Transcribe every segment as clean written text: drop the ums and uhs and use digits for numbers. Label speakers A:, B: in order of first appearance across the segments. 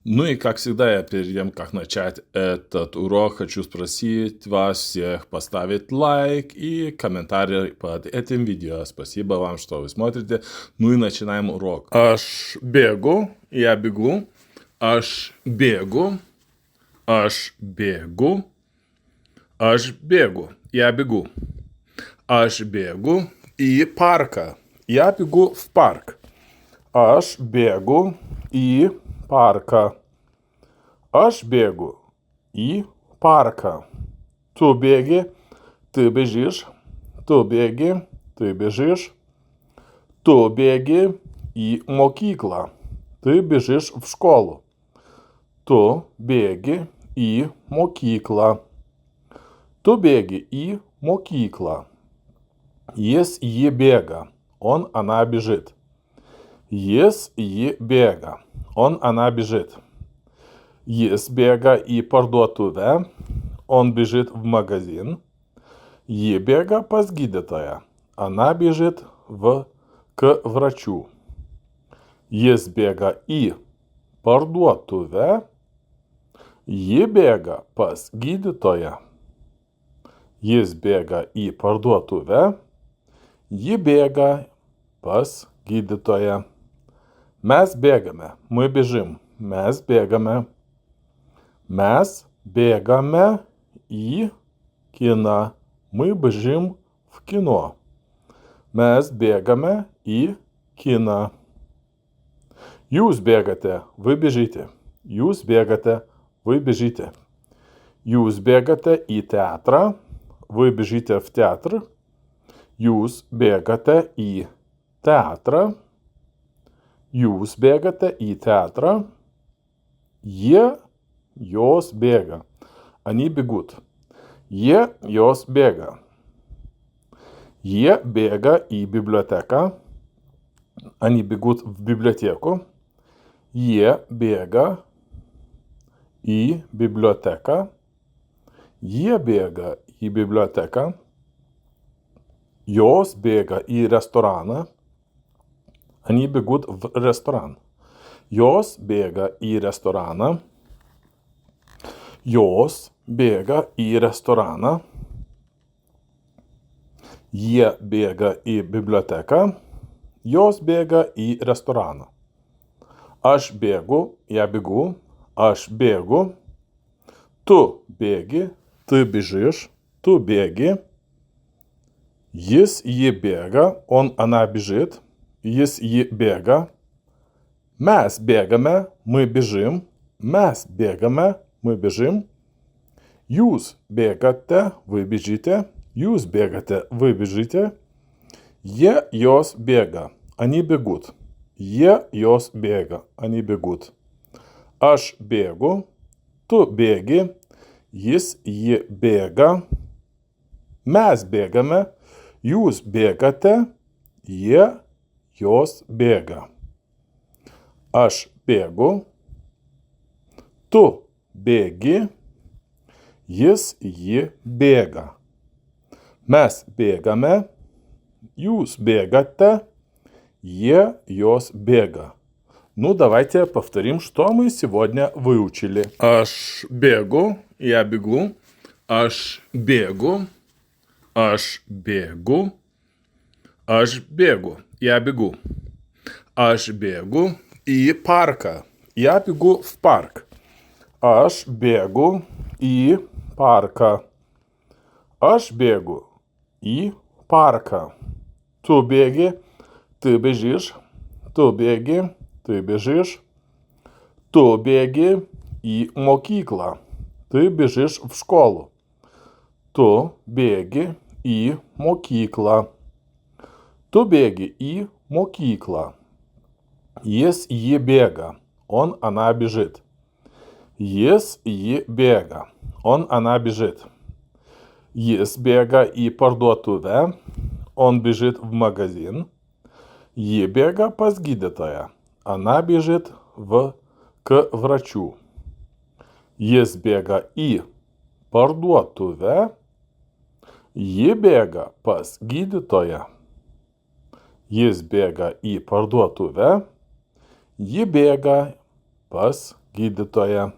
A: Ну и, как всегда, перед тем, как начать этот урок, хочу спросить вас всех поставить лайк и комментарий под этим видео. Спасибо вам, что вы смотрите. Ну и начинаем урок. Аж бегу, я бегу. Аж бегу, аж бегу. Аж бегу, я бегу. Аж бегу и парка. Я бегу в парк. Аж бегу и парка. Аж бегу и парка. Tu bėgi, ты бежишь. Tu bėgi, ты бежишь. Tu bėgi į mokyklą. Ты бежишь в школу. Tu bėgi į mokyklą. Tu bėgi į mokyklą. Jį bėga. Она бежит. Jį bėga. Она бежит. Jis bėga į parduotuvę. Он бежит в магазин. Ji бėga pas gydytoją. Она бежит к врачу. Jis bėga į parduotuvę. Ji bėga pas gydytoją. Jis bėga į parduotuvę. Ji bėga pas gydytoją. Mes bėgame. Мы бежим. Mes bėgame. Mes bėgame į kiną. Мы бежим в кино. Mes bėgame į kiną. Jūs bėgate. Вы бежите. Jūs bėgate. Вы бежите. Jūs bėgate į teatrą. Вы бежите в театр. Jūs bėgate į teatrą. Jūs bėgate į teatrą. Jos бега. Они бегут. Jos бега. Бега и библиотека. Они бегут в библиотеку. Бега и библиотека. Бега и библиотека. Jos бега и ресторана. Они бегут в ресторан. Jos бега и ресторана. Jos bėga į restoraną. Jie bėga į biblioteką. Jos bėga į restoraną. Aš bėgu, я бегу. Aš bėgu. Tu bėgi, ты бежишь. Tu bėgi. Jį bėga, она бежит. Jį bėga. Mes bėgame, мы бежим. Mes bėgame. Мы бежим. Jūs bėgate, вы бежите. Jūs бегате, вы бежите. Jos бега. Они бегут. Jos бега. Они бегут. Aš bėgu. Tu bėgi. Ji bėga. Mes bėgame. Jūs bėgate. Jos bėga. Aš bėgu. Tu bėgi, ji bėga. Mes bėgame, jūs бегате, jos бега. Ну, давайте повторим, что мы сегодня выучили. Аж бегу, я бегу. Аж бегу, аж бегу. Аж бегу, я бегу. Аж бегу и парка. Я бегу в парк. Aš bėgu į parką. Aš bėgu į parką. Tu bėgi, ты бежишь. Tu bėgi, ты бежишь. Tu bėgi į mokyklą. Ты бежишь в школу. Tu bėgi į mokyklą. Tu bėgi į mokyklą. Jį bėga. Она бежит. Jį bėga. Она бежит. Jis bėga į parduotuvę. Он бежит в магазин. Ji bėga pas gydytoją. Она бежит к врачу. Jis bėga į parduotuvę. Ji bėga pas gydytoją. Jis bėga į parduotuvę. Ji bėga pas gydytoją.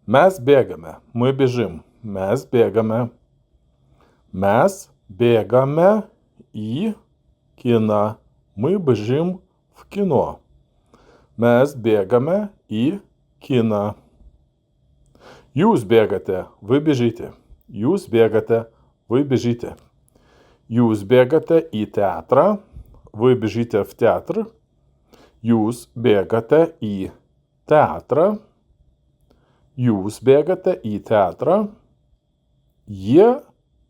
A: Mes bėgame, мы бежим, mes bėgame. Mes bėgame į kiną, мы бежим в кино. Mes bėgame į kiną. Jūs bėgate, вы бежите. Jūs bėgate, вы бежите. Jūs bėgate į teatrą, вы бежите в театр. Jūs bėgate į teatrą. Jūs bėgate į teatrą. Jie,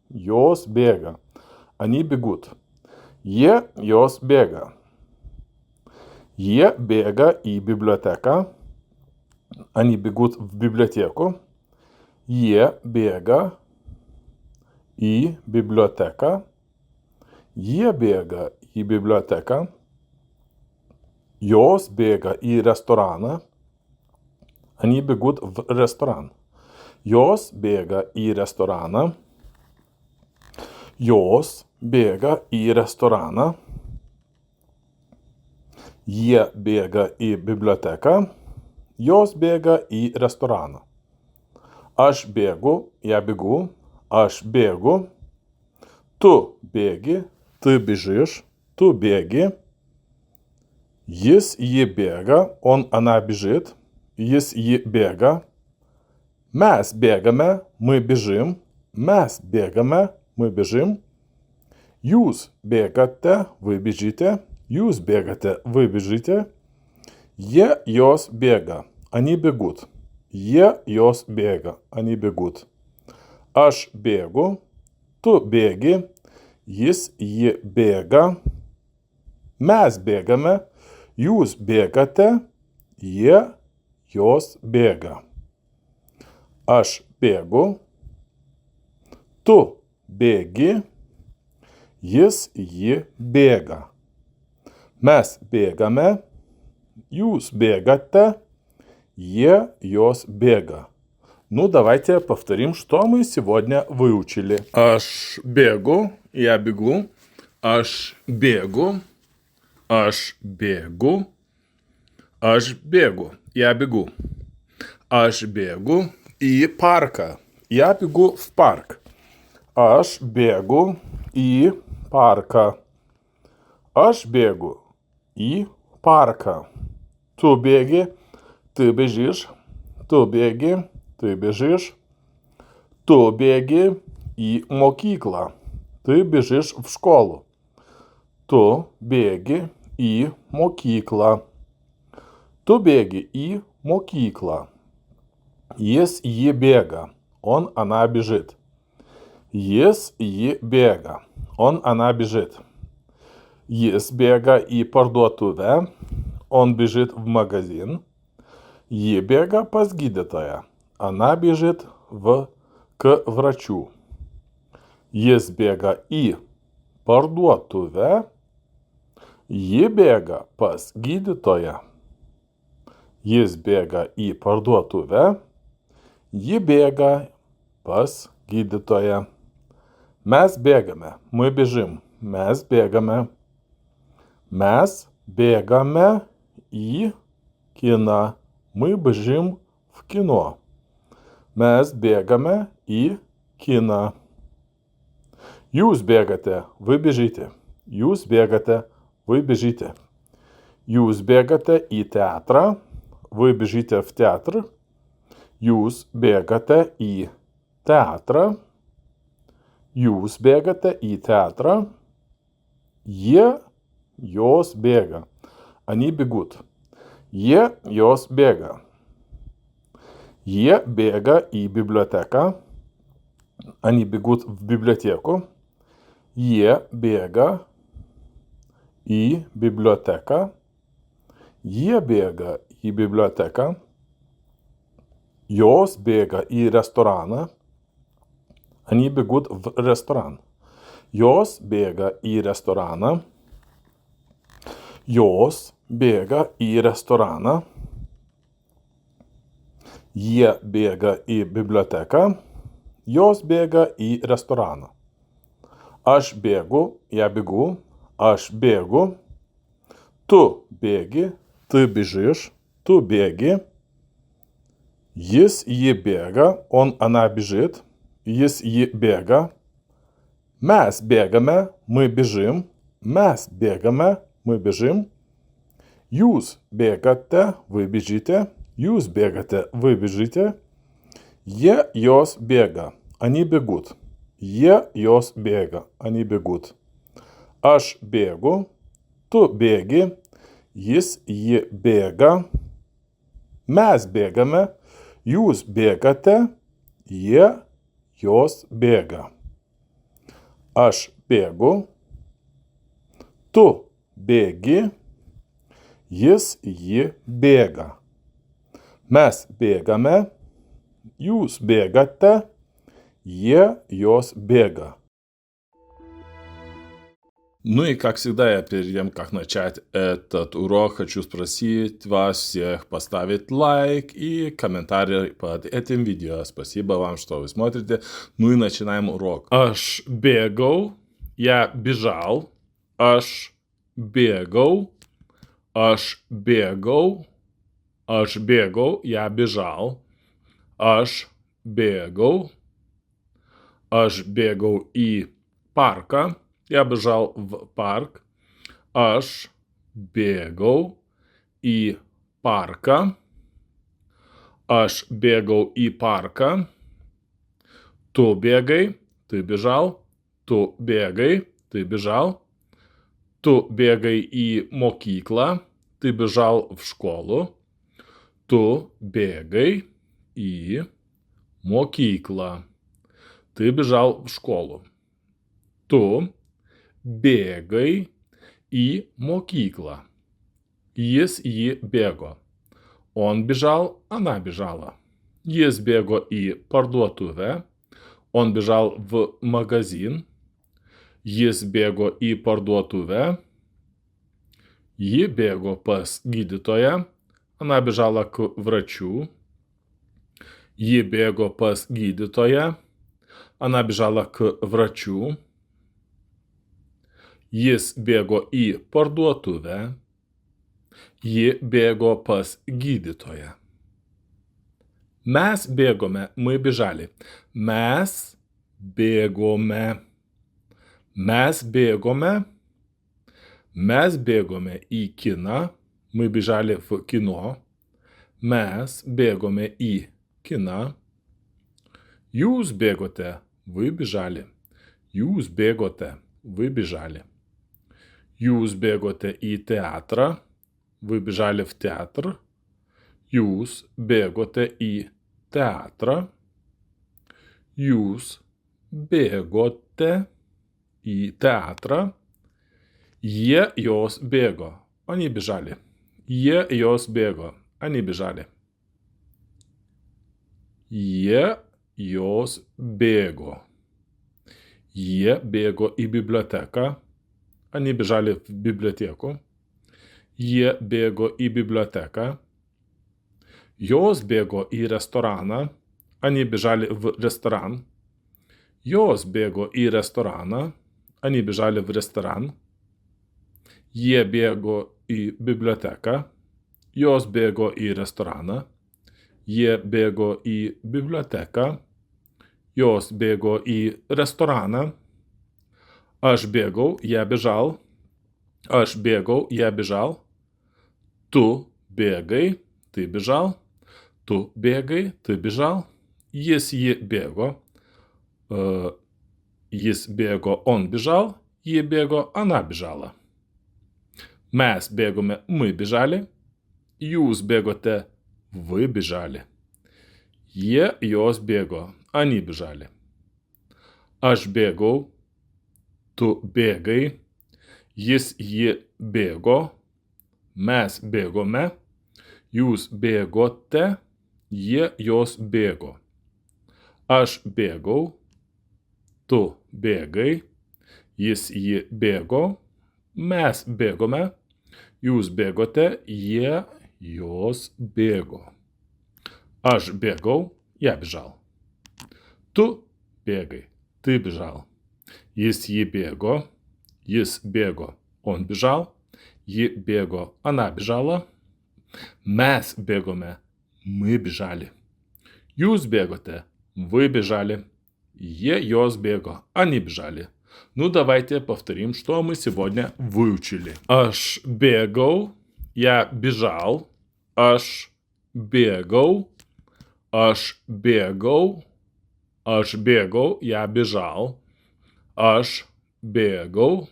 A: jos bėga. Они бегут. Jie, jos bėga. Jie bėga į biblioteką. Они бегут в библиотеку. Jie bėga į biblioteką. Jie bėga į biblioteką. Jos bėga į restoraną. Они бегут в ресторан. Jos bėga į restoraną. Jos bėga į restoraną. Jie bėga į biblioteką. Jos bėga į restoraną. Aš bėgu, я бегу. Aš bėgu. Tu bėgi, ты бежишь. Tu bėgi. Jis, ji bėga, она бежит. Jis, ji bėga. Mes bėgame, мы бежим. Mes bėgame, мы бежим. Jūs bėgate, вы бежите. Jūs bėgate, вы бежите. Jie, jos bėga, они бегут. Jie, jos bėga, они бегут. Aš bėgu, tu bėgi, jis, ji bėga. Mes bėgame, jūs bėgate, jie, jos bėga. Aš bėgu, tu bėgi, jis, ji bėga. Mes bėgame, jūs бегате, Е, йос, бега. Ну, давайте повторим, что мы сегодня выучили. Аш бегу, я бегу. Аш бегу. Аш бегу. Аш бегу, я бегу. Аш бегу и парка. Я бегу в парк. Аш бегу и парка. Аш бегу и парка. Tu bėgi, ты бежишь. Tu bėgi, ты бежишь. Tu bėgi į mokyklą. Ты бежишь в школу. Tu bėgi į mokyklą. Tu bėgi į mokyklą. Jis, ji bėga. Он, она бежит. Jis, ji bėga. Он, она бежит. Jis bėga į parduotuvę. Он бежит в магазин. Ji bėga pas gydytoją. Она бежит к врачу. Jis bėga į parduotuvę. Ji bėga pas gydytoją. Jis bėga į parduotuvę. Ji bėga pas gydytoją. Mes bėgame. Мы бежим. Mes bėgame. Mes bėgame į kiną. Мы бежим в кино. Mes bėgame į kiną. Jūs bėgate, вы бежите. Jūs bėgate, вы бежите. Jūs bėgate į teatrą. Вы бежите в театр. Jūs bėgate į teatrą. Jūs bėgate į teatrą. Jie, jos bėga. Они бегут. Jie, jos bėga. Jie bėga į biblioteką. Они бегут в библиотеку. Jie bėga į biblioteką. Jie bėga į biblioteką. Jos bėga į restoraną. Они бегут в ресторан. Jos bėga į restoraną. Jos bėga į restoraną. Jie bėga į biblioteką. Jos bėga į restoraną. Aš bėgu, я бегу. Aš bėgu. Tu bėgi, ты бежишь. Tu bėgi. Jis jį bėga, он она бежит. Jis jį bėga. Mes bėgame, мы бежим. Mes bėgame, мы бежим. Jūs bėgate, вы бежите. Jūs бегате, вы бежите. Jos bėga, они бегут. Jos bėga, они бегут. Aš bėgu, tu bėgi, jis ji bėga. Mes bėgame, jūs bėgate, jos bėga. Aš bėgu, tu bėgi, jis ji bėga. Mes bėgame, jūs bėgate, jos бега. Ну и как всегда, я перед тем, как начать этот урок, хочу спросить вас всех поставить лайк и комментарий под этим видео. Спасибо вам, что вы смотрите. Ну и начинаем урок. Aš bėgau, я бежал. Aš bėgau, aš bėgau, aš bėgau, я бежал. Aš bėgau į парка. Я бежал в парк. Aš bėgau į парка. Aš bėgau į парка. Tu bėgai, ты бежал. Tu bėgai, ты бежал. Tu bėgai į mokyklą. Ты бежал в школу. Tu bėgai į mokyklą. Ты бежал в школу. Tu bėgai į mokyklą. Jis jį bėgo. Он бежал, она бежала. Jis bėgo į parduotuvę. Он бежал в магазин. Jis bėgo į parduotuvę. Ji bėgo pas gydytoją. Она бежала к врачу. Ji bėgo pas gydytoją. Она бежала к врачу. Jis bėgo į parduotuvę. Ji bėgo pas gydytoją. Mes bėgome, мы бежали. Mes bėgome. Mes bėgome. Mes bėgome į kiną. Мы бежали в кино. Mes bėgome į kiną. Jūs bėgote, вы бежали. Jūs bėgote, вы бежали. Jūs bėgote į teatrą. Вы бежали в театр. Jūs bėgote į teatrą. Jūs bėgote į teatrą. Jos bėgo. Они бежали. Jos bėgo. Они бежали. Jos bėgo. Jie bėgo į biblioteką. Они бежали в библиотеку. Jie bėgo į biblioteką. Jos bėgo į restoraną. Они бежали в ресторан. Jos bėgo į restoraną. Они бежали в ресторан. Jie bėgo į biblioteką. Jos bėgo į restoraną. Jie bėgo į biblioteką. Jos bėgo į restoraną. Aš bėgau, я бежал. Aš bėgau, я бежал. Tu bėgai, ты бежал. Tu bėgai, ты бежал. Jis jį bėgo. Jis bėgo, он бежал. Ji bėgo, она бежала. Mes bėgome, мы бежали. Jūs bėgote, вы бежали. Jos bėgo, они бежали. Aš bėgau, tu bėgai. Jis jį bėgo. Mes bėgome. Jūs bėgote. Jos bėgo. Aš bėgau. Tu bėgai. Jis jį bėgo. Mes bėgome. Jūs bėgote. Jos bėgo. Aš bėgau. Я бежал. Tu bėgai. Ты бежал. Jis jį bėgo. Jis bėgo. Он бежал. Ji bėgo. Она бежала. Mes bėgome. Мы бежали. Jūs bėgote, вы бежали. Ее бего, они бежали. Ну, давайте повторим, что мы сегодня выучили. Аж бегал, я бежал. Аж бегал, аж бегал, аж бегал, я бежал. Аж бегал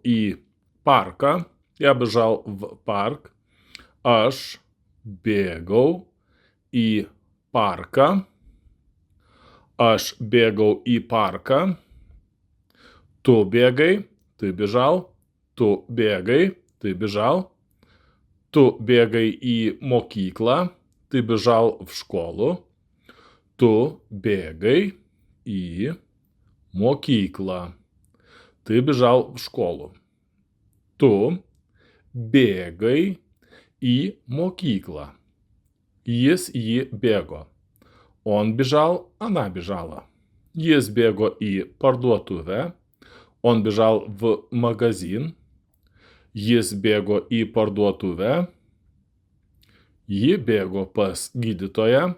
A: и парка. Я бежал в парк. Аж бегал и парка. Аж бегал и парка. Tu bėgai, ты бежал. Tu bėgai, ты бежал. Tu бегай į моkyklą, ты бежал в школу. Tu бегай į моkyklą, ты бежал в школу. Tu bėgai į моkyklą. Jis jį bėgo. Он бежал, она бежала. Jis bėgo į parduotuvę. Он бежал в магазин. Jis bėgo į parduotuvę. Ji bėgo pas gydytoją.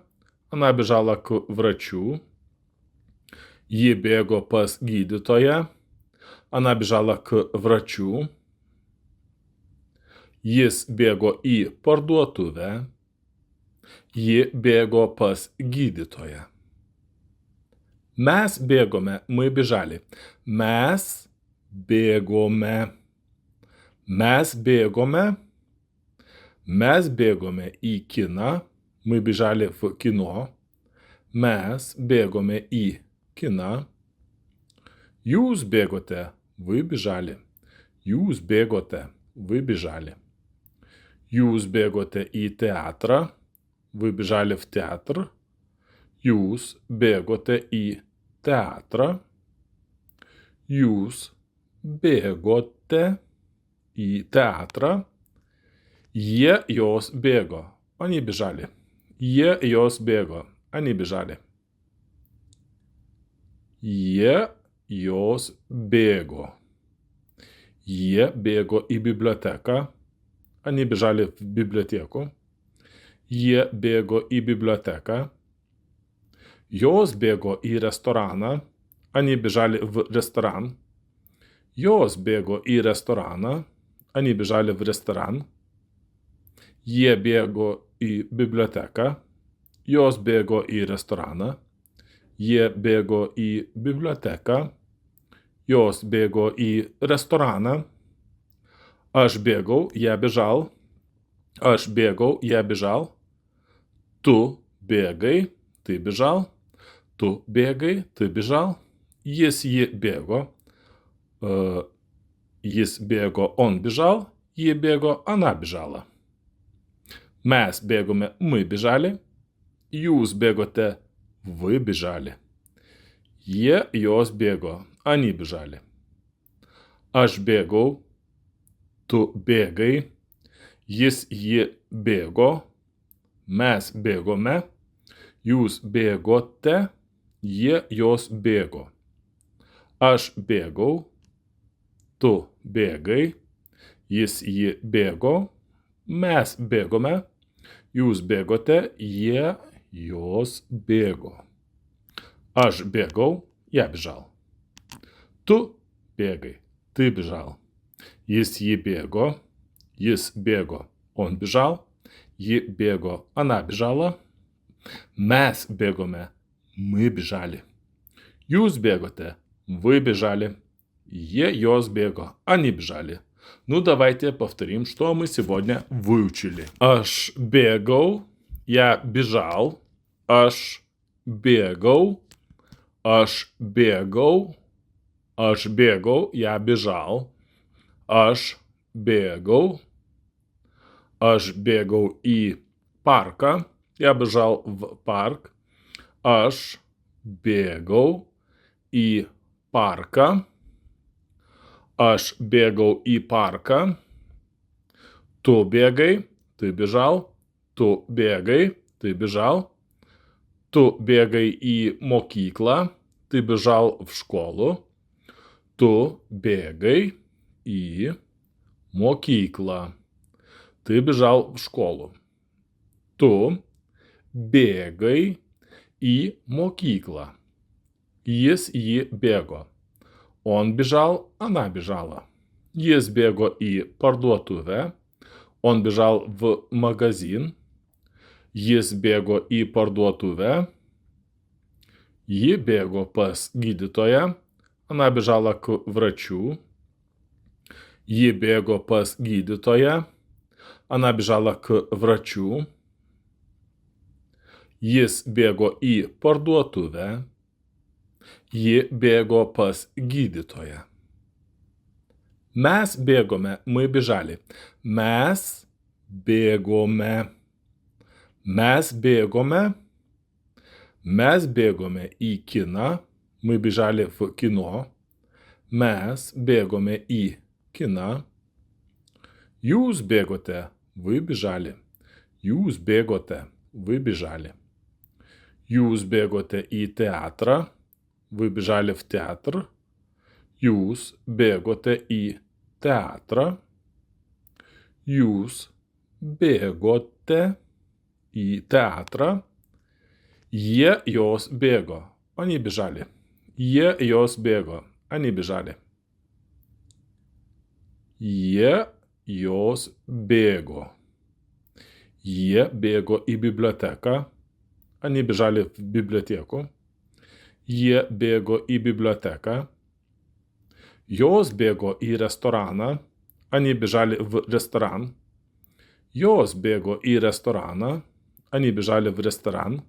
A: Она бежала к врачу. Ji bėgo pas gydytoją. Она бежала к врачу. Jis bėgo į parduotuvę. Ji bėgo pas gydytoją. Mes bėgome, мы бежали. Mes bėgome. Mes bėgome. Mes bėgome į kiną. Мы бежали в кино. Mes bėgome į kiną. Jūs bėgote, вы бежали. Jūs bėgote, вы бежали. Jūs bėgote į teatrą. Вы бежали в театр. Jūs bėgote į teatrą. Jūs bėgote į teatrą. Jie jos bėgo. Они бежали. Jie jos bėgo. Они бежали. Jie jos bėgo. Jie bėgo į biblioteką. Они бежали в библиотеку. Jie bėgo į biblioteką. Jos bėgo į restoraną. Они бежали в ресторан. Jos bėgo į restoraną. Они бежали в ресторан. Jie bėgo į biblioteką. Jos bėgo į restoraną. Jie bėgo į biblioteką. Jos bėgo į restoraną. Aš bėgau, я бежал. Aš bėgau, я бежал. Tu bėgai, ты бежал. Tu bėgai, ты бежал. Jis jį bėgo. Jis bėgo, он бежал. Ji bėgo, она бежала. Mes bėgome, мы бежали. Jūs bėgote, вы бежали. Jie jos bėgo, они бежали. Aš bėgau, tu bėgai. Jis jį bėgo. Mes bėgome. Jūs bėgote. Jie jos bėgo. Aš bėgau. Tu bėgai. Jis jį bėgo. Mes bėgome. Jūs bėgote. Jie jos bėgo. Aš bėgau. Я бежал. Tu bėgai. Ты бежал. Jis jį bėgo. Jis bėgo. Он бежал. Ji bėgo. Она бежала. Mes bėgome. Мы бежали. Jūs bėgote. Вы бежали. Jie jos бего. Они бежали. Ну, давайте повторим, что мы сегодня выучили. Aš bėgau. Я бежал. Aš bėgau. Aš bėgau. Aš bėgau. Я бежал. Aš bėgau. Aš bėgau į парка. Я бежал в парк. Aš bėgau į парка. Aš bėgau į парка. Tu bėgai, ты бежал. Tu bėgai, ты бежал. Tu bėgai į моkyklą. Ты бежал в школу. Tu bėgai į моkyklą. Ты бежал в школу. Tu bėgai į mokyklą. Jis jį bėgo. Он бежал, она бежала. Jis bėgo į parduotuvę. Он бежал в магазин. Jis bėgo į parduotuvę. Ji bėgo pas gydytoją. Она бежала к врачу. Ji bėgo pas gydytoją. Она бежала к врачу. Jis bėgo į parduotuvę. Ji bėgo pas gydytoją. Mes bėgome, мы бежали. Mes bėgome. Mes bėgome. Mes bėgome į kiną. Мы бежали в кино. Mes bėgome į kiną. Jūs bėgote, вы бежали. Jūs bėgote, вы бежали. Jūs bėgote į teatrą. Вы бежали в театр. Jūs bėgote į teatrą. Jūs bėgote į teatrą. Jie jos bėgo. Они бежали. Jie jos bėgo. Они бежали. Jie jos bėgo. Jie bėgo į biblioteką. Они бежали в библиотеку. Jie bėgo į biblioteką. Jos bėgo į restoraną. Они бежали в ресторан. Jos bėgo į restoraną. Они бежали в ресторан.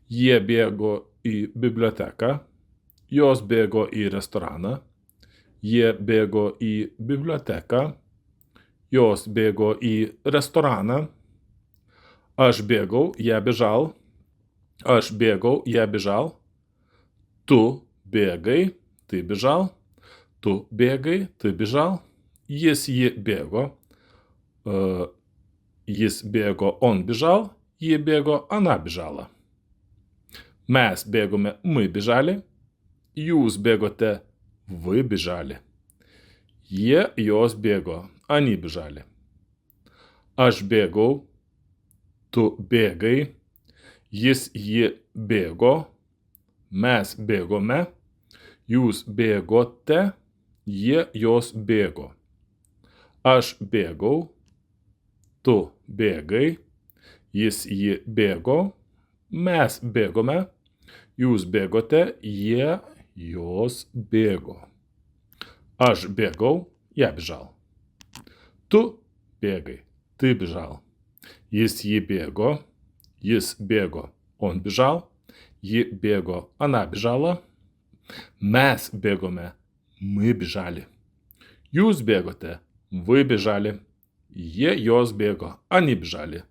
A: Jie bėgo į biblioteką. Jos bėgo į restoraną. Jie bėgo į biblioteką. Jos bėgo į restoraną. Aš bėgau, я бежал. Aš bėgau, я бежал. Tu bėgai, ты бежал. Tu bėgai, ты бежал. Jis ji bėgo. Jis bėgo, он бежал. Ji bėgo, она бежала. Mes bėgome, мы бежали. Jūs bėgote, вы бежали. Jie jos bėgo, они бежали. Aš bėgau, tu bėgai. Jis ji bėgo. Mes bėgome. Jūs bėgote. Jie jos bėgo. Aš bėgau. Tu bėgai. Jis ji bėgo. Mes bėgome. Jūs bėgote. Jie jos bėgo. Aš bėgau. Я бежал. Tu bėgai. Ты бежал. Jis ji bėgo. Jis bėgo. Он бежал. Ji bėgo. Она бежала. Mes bėgome. Мы бежали. Jūs bėgote. Вы бежали. Jie jos bėgo. Они бежали.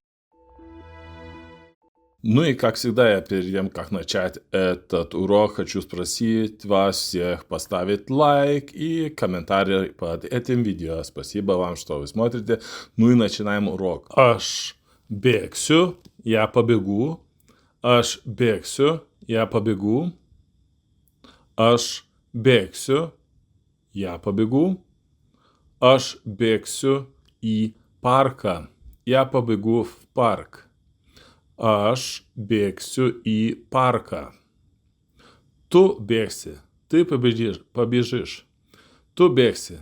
A: Ну и как всегда, перед тем, как начать этот урок, хочу спросить вас всех поставить лайк и комментарий под этим видео. Спасибо вам, что вы смотрите. Ну и начинаем урок. Aš bėgsiu, я побегу. Aš bėgsiu, я побегу. Aš bėgsiu, я побегу. Aš bėgsiu į parką. Я побегу в парк. Aš bėgsiu į parką. Tu bėgsi, ты побежишь. Tu bėgsi,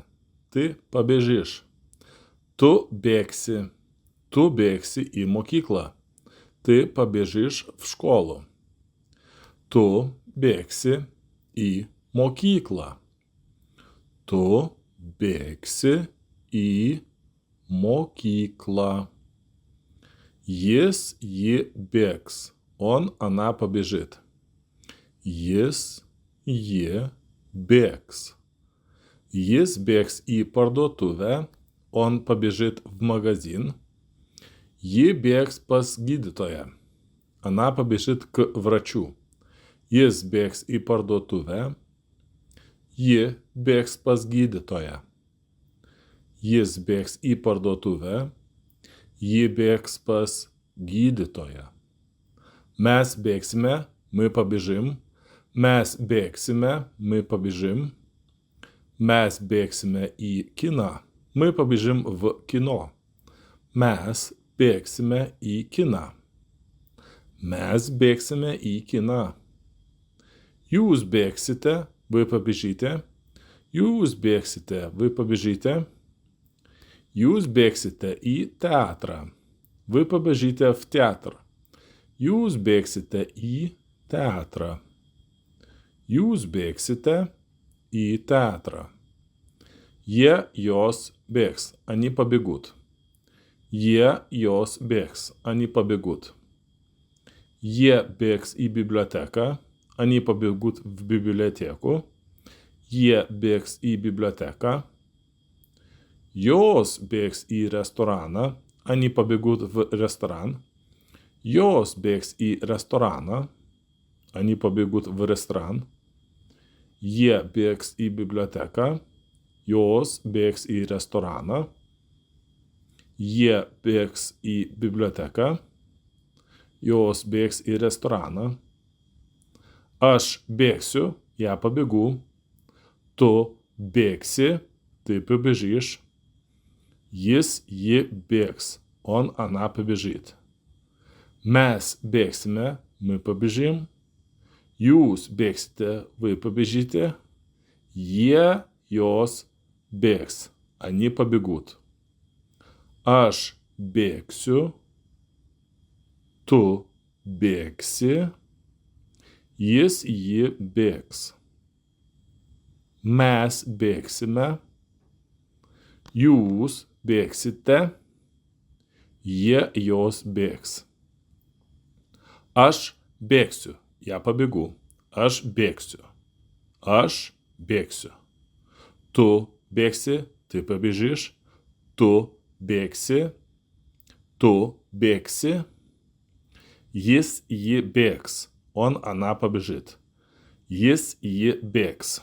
A: ты побежишь. Tu bėgsi į mokyklą. Ты побежишь в школу. Tu bėgsi į mokyklą. Tu bėgsi į mokyklą. Jis ji bėgs. Он, она побежит. Jis ji bėgs. Jis bėgs į parduotuvę. Он побежит в магазин. Ji bėgs pas gydytoją. Она побежит к врачу. Jis bėgs į parduotuvę. Ji bėgs pas gydytoją. Jis bėgs į parduotuvę. Ji bėgs pas gydytoją. Mes bėgsime, мы побежим. Mes bėgsime, мы побежим. Mes bėgsime į kiną. Мы побежим в кино. Mes bėgsime į kiną. Mes bėgsime į kiną. Jūs bėgsite, вы побежите. Jūs bėgsite, вы побежите. Jūs bėgsite į teatrą. Вы побежите в театр. Jūs bėgsite į teatrą. Jūs bėgsite į teatrą. Jos bėgs, они побегут. Jos bėgs, они побегут. Bėgs į biblioteką, они побегут в библиотеку. Bėgs į biblioteką. Jos bėgs į restoraną, они побегут в ресторан. Jos bėgs į restoraną, они побегут в ресторан. Bėgs į biblioteką. Jos bėgs į restoraną. Bėgs į biblioteką. Jos bėgs į restoraną. Aš bėgsiu, я побегу. Tu bėgsi, ты побежишь. Jis, ji bėgs, он, она побежит. Mes bėgsime, мы побежим. Jūs bėgsite, вы побежите. Jos bėgs, они побегут. Aš bėgsiu, tu bėgsi, jis, ji bėgs. Mes bėgsime, jūs bėgsite, jos bėgs. Aš bėgsiu, я побегу. Aš bėgsiu. Aš bėgsiu. Tu bėgsi, ты побежишь. Tu bėgsi. Tu bėgsi. Jis, ji bėgs. Он, она побежит. Jis, ji bėgs.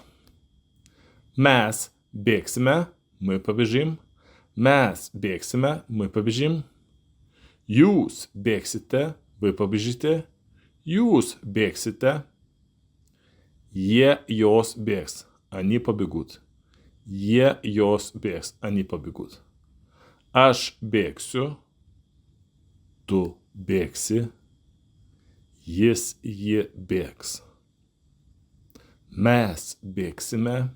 A: Mes bėgsime, мы побежим. Mes bėgsime, мы побежим. Jūs bėgsite, вы побежите. Jūs bėgsite. Jos bėgs, они побегут. Jos bėgs, они побегут. Aš bėgsiu, tu bėgsi, jis, ji bėgs. Mes bėgsime,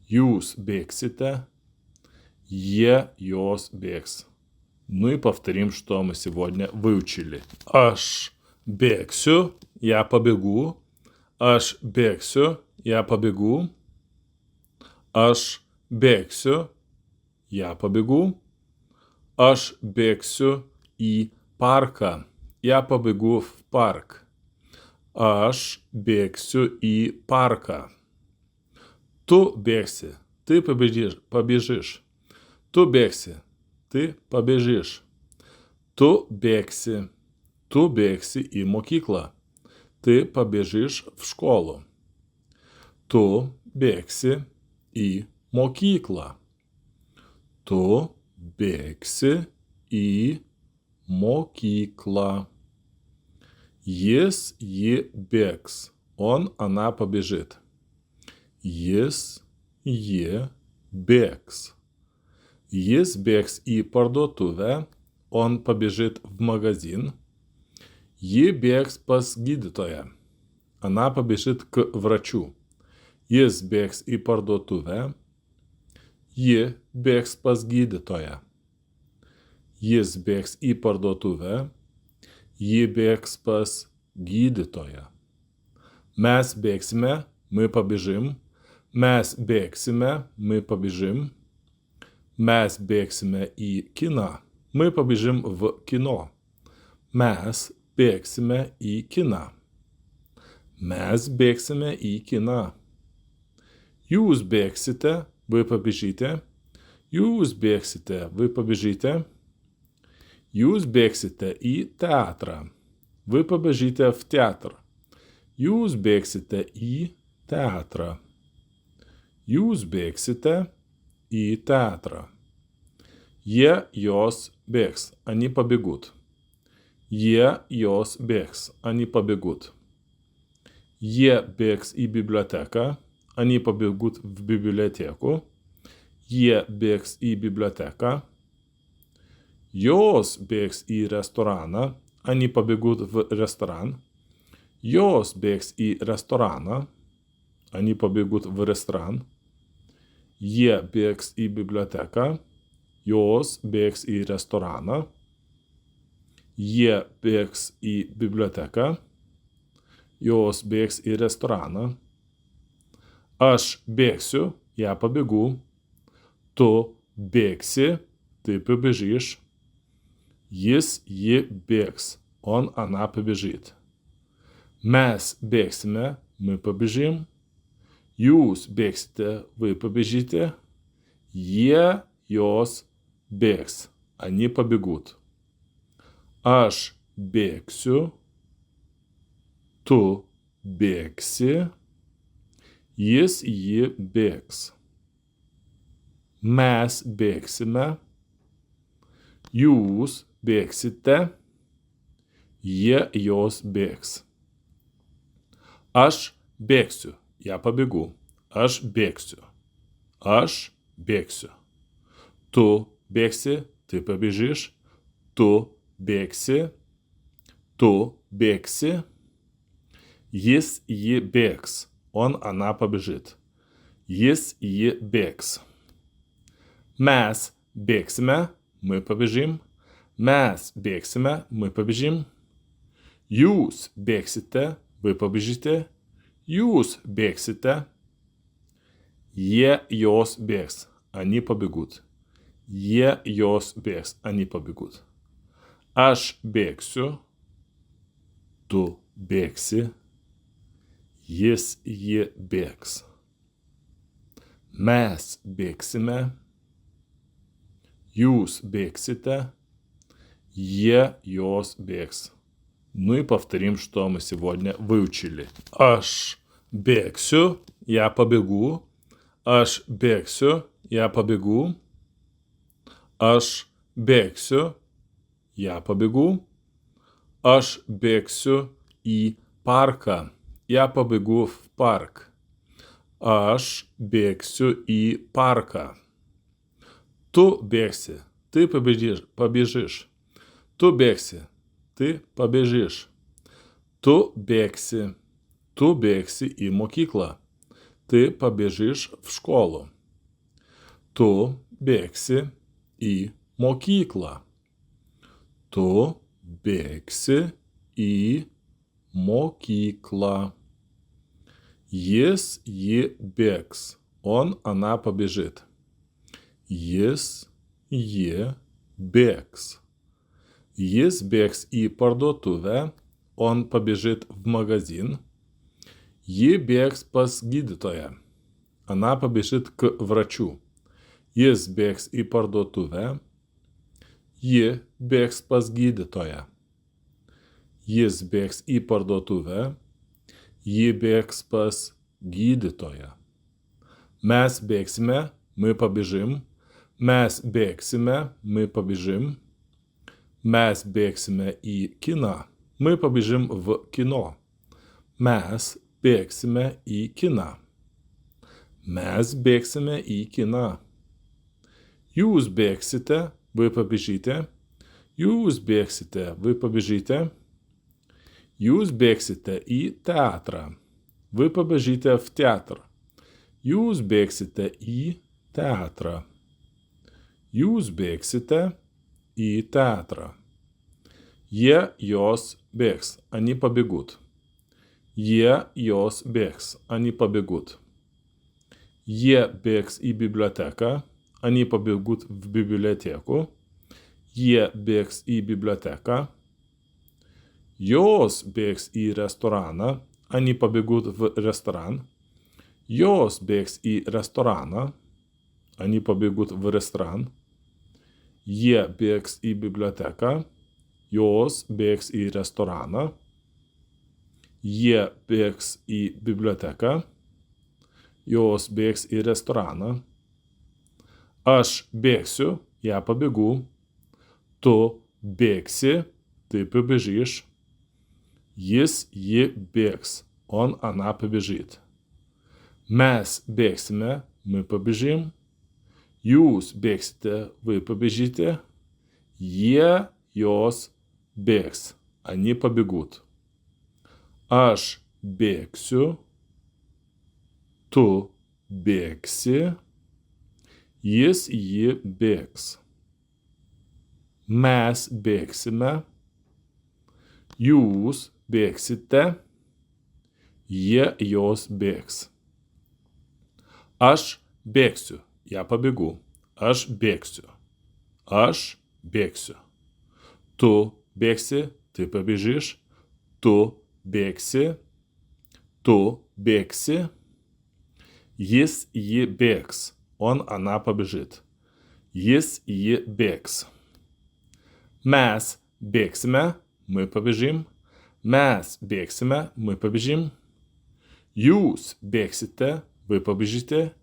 A: jūs bėgsите, jos бегс. Ну и повторим, что мы сегодня выучили. Aš bėgsiu, я побегу. Aš bėgsiu, я побегу. Aš bėgsiu, я побегу. Aš bėgsiu į parką. Я побегу в парк. Aš bėgsiu į parką. Tu bėgsi, ты побежишь. Tu bėgsi, ты побежишь. Tu bėgsi į mokyklą. Ты побежишь в школу. Tu bėgsi į mokyklą. Tu bėgsi į mokyklą. Jis, ji bėgs. Он, она побежит. Jis, ji bėgs. Jis bėgs į parduotuvę. Он побежит в магазин. Ji bėgs pas gydytoją. Она побежит к врачу. Jis bėgs į parduotuvę. Ji bėgs pas gydytoją. Jis bėgs į parduotuvę. Ji bėgs pas gydytoją. Mes bėgsime, мы побежим. Mes bėgsime, мы побежим. Mes bėgsime į kiną. Мы побежим в кино. Mes bėgsime į kiną. Mes bėgsime į kiną. Jūs bėgsite, вы побежите. Jūs bėgsite, вы побежите. Jūs bėgsite į teatrą. Вы побежите в театр. Jūs bėgsite į teatrą. Jūs bėgsite į teatrą. Jos bėgs, они побегут. Jos bėgs, они побегут. Bėgs į biblioteką, они побегут в библиотеку. Bėgs į biblioteką. Jos bėgs į restoraną, они побегут в ресторан. Jos bėgs į restoraną, они побегут в ресторан. Jie bėgs į biblioteką, jos bėgs į restoraną. Jie bėgs į biblioteką, jos bėgs į restoraną. Aš bėgsiu, я побегу. Tu bėgsi, ты побежишь. Jis, ji bėgs, он, она побежит. Mes bėgsime, мы побежим. Jūs bėgsite, вы побежите. Jie, jos bėgs, они побегут. Aš bėgsiu, tu bėgsi. Jis, ji bėgs. Mes bėgsime. Jūs bėgsite. Jie, jos bėgs. Aš bėgsiu, я побегу. Aš bėgsiu. Aš bėgsiu. Tu bėgsi, ты побежишь. Tu bėgsi. Tu bėgsi. Jis, ji bėgs. Он, она побежит. Jis, ji bėgs. Mes bėgsime, мы побежим. Mes bėgsime, мы побежим. Jūs bėgsite, вы побежите. Jūs bėgsite. Jie, jos bėgs, они побегут. Jie, jos bėgs, они побегут. Aš bėgsiu. Tu bėgsi. Jis, ji bėgs. Mes bėgsime. Jūs bėgsите. Jie, jos бегс. Ну и повторим, что мы сегодня выучили. Aš bėgsiu, я побегу. Aš bėgsiu, я побегу. Aš bėgsiu, я побегу. Aš bėgsiu į парка. Я побегу в парк. Aš bėgsiu į парка. Tu bėgsi, ты побежишь. Tu bėgsi, ты побежишь. Tu bėgsi į mokyklą. Ты побежишь в школу. Tu bėgsi į mokyklą. Tu bėgsi į mokyklą. Jis, ji bėgs. Он, она побежит. Jis, ji bėgs. Jis bėgs į parduotuvę. Он побежит в магазин. Ji bėgs pas gydytoją. Она побежит к врачу. Jis bėgs į parduotuvę. Ji bėgs pas gydytoją. Jis bėgs į parduotuvę. Ji bėgs pas gydytoją. Mes bėgsime, мы побежим. Mes bėgsime, мы побежим. Mes bėgsime į kiną. Мы побежим в кино. Mes bėgsime į kiną. Mes bėgsime į kiną. Jūs bėgsite, вы побежите. Jūs bėgsite, вы побежите. Jūs bėgsite į teatrą. Вы побежите в театр. Jūs bėgsite į teatrą. Jūs bėgsite į teatrą. Jie, jos bėgs, они побегут. Jie, jos bėgs, они побегут. Jie bėgs į biblioteką, они побегут в библиотеку. Jie bėgs į biblioteką. Jos bėgs į restoraną, они побегут в ресторан. Jos bėgs į restoraną, они побегут в ресторан. Jie bėgs į biblioteką, jos bėgs į restoraną. Jie bėgs į biblioteką, jos bėgs į restoraną. Aš bėgsiu, я побегу. Tu bėgsi, ты побежишь. Jis, ji bėgs, он, она побежит. Mes bėgsime, мы побежим. Jūs bėgsite, вы побежите. Jie, jos bėgs, они побегут. Aš bėgsiu, tu bėgsi, ji bėgs. Mes bėgsime, jūs bėgsite, jos bėgs. Aš bėgsiu, я побегу. Aš bėgsiu. Aš bėgsiu. Tu bėgsi, ты побежишь. Tu bėgsi. Tu bėgsi. Ji bėgs. Она побежит. Ji bėgs. Mes bėgsime, мы побежим. Mes bėgsime, мы побежим. Jūs bėgsite, вы побежите.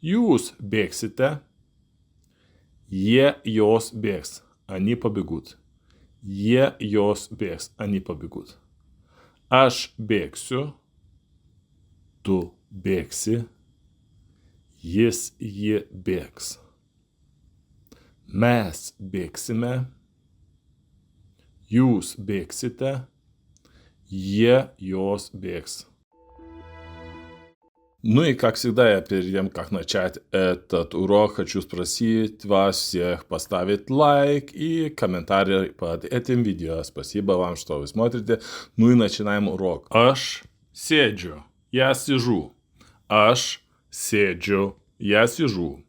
A: Jūs bėgsite. Jos bėgs. Они побегут. Jos bėgs. Они побегут. Aš bėgsiu. Tu bėgsi. Ji bėgs. Mes bėgsime. Jūs бėgsите, jos бегс. Ну и как всегда, перед тем, как начать этот урок, хочу спросить вас всех поставить лайк и комментарий под этим видео. Спасибо вам, что вы смотрите. Ну и начинаем урок. Aš sėdžiu, я сижу. Aš sėdžiu, я сижу.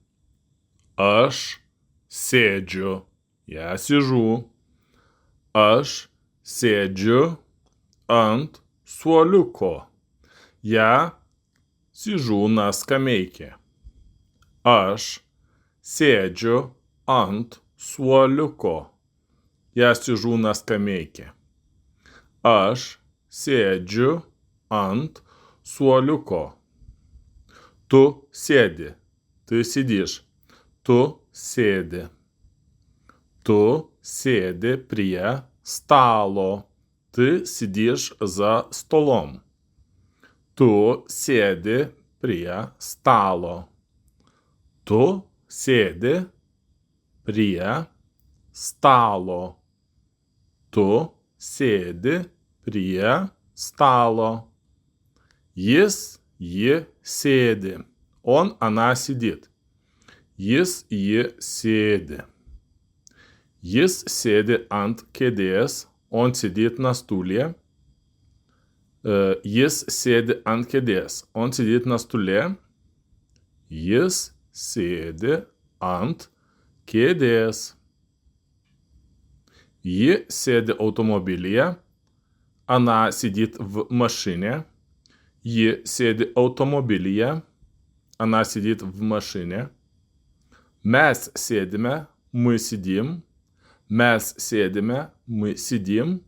A: Aš sėdžiu, я сижу. Aš sėdžiu ant suoliuko. Я сижу на скамейке. Aš sėdžiu ant suoliuko. Я сижу на скамейке. Aš sėdžiu ant suoliuko. Tu sėdi. Ты сидишь. Tu sėdi. Tu sėdi prie stalo. Ты сидишь за столом. Tu sėdi prie stalo. Tu sėdi prie stalo. Tu sėdi prie stalo. Ji sėdi. Она сидит. Ji sėdi. Jis sėdi ant kėdės. Он сидит на стуле. Jis sėdi ant kėdės. Он сидит на стуле. Jis sėdi ant kėdės. Ji sėdi automobilyje. Она сидит в машине. Ji sėdi automobilyje. Она сидит в машине. Mes sėdime. Мы сидим. Mes sėdime. Мы сидим.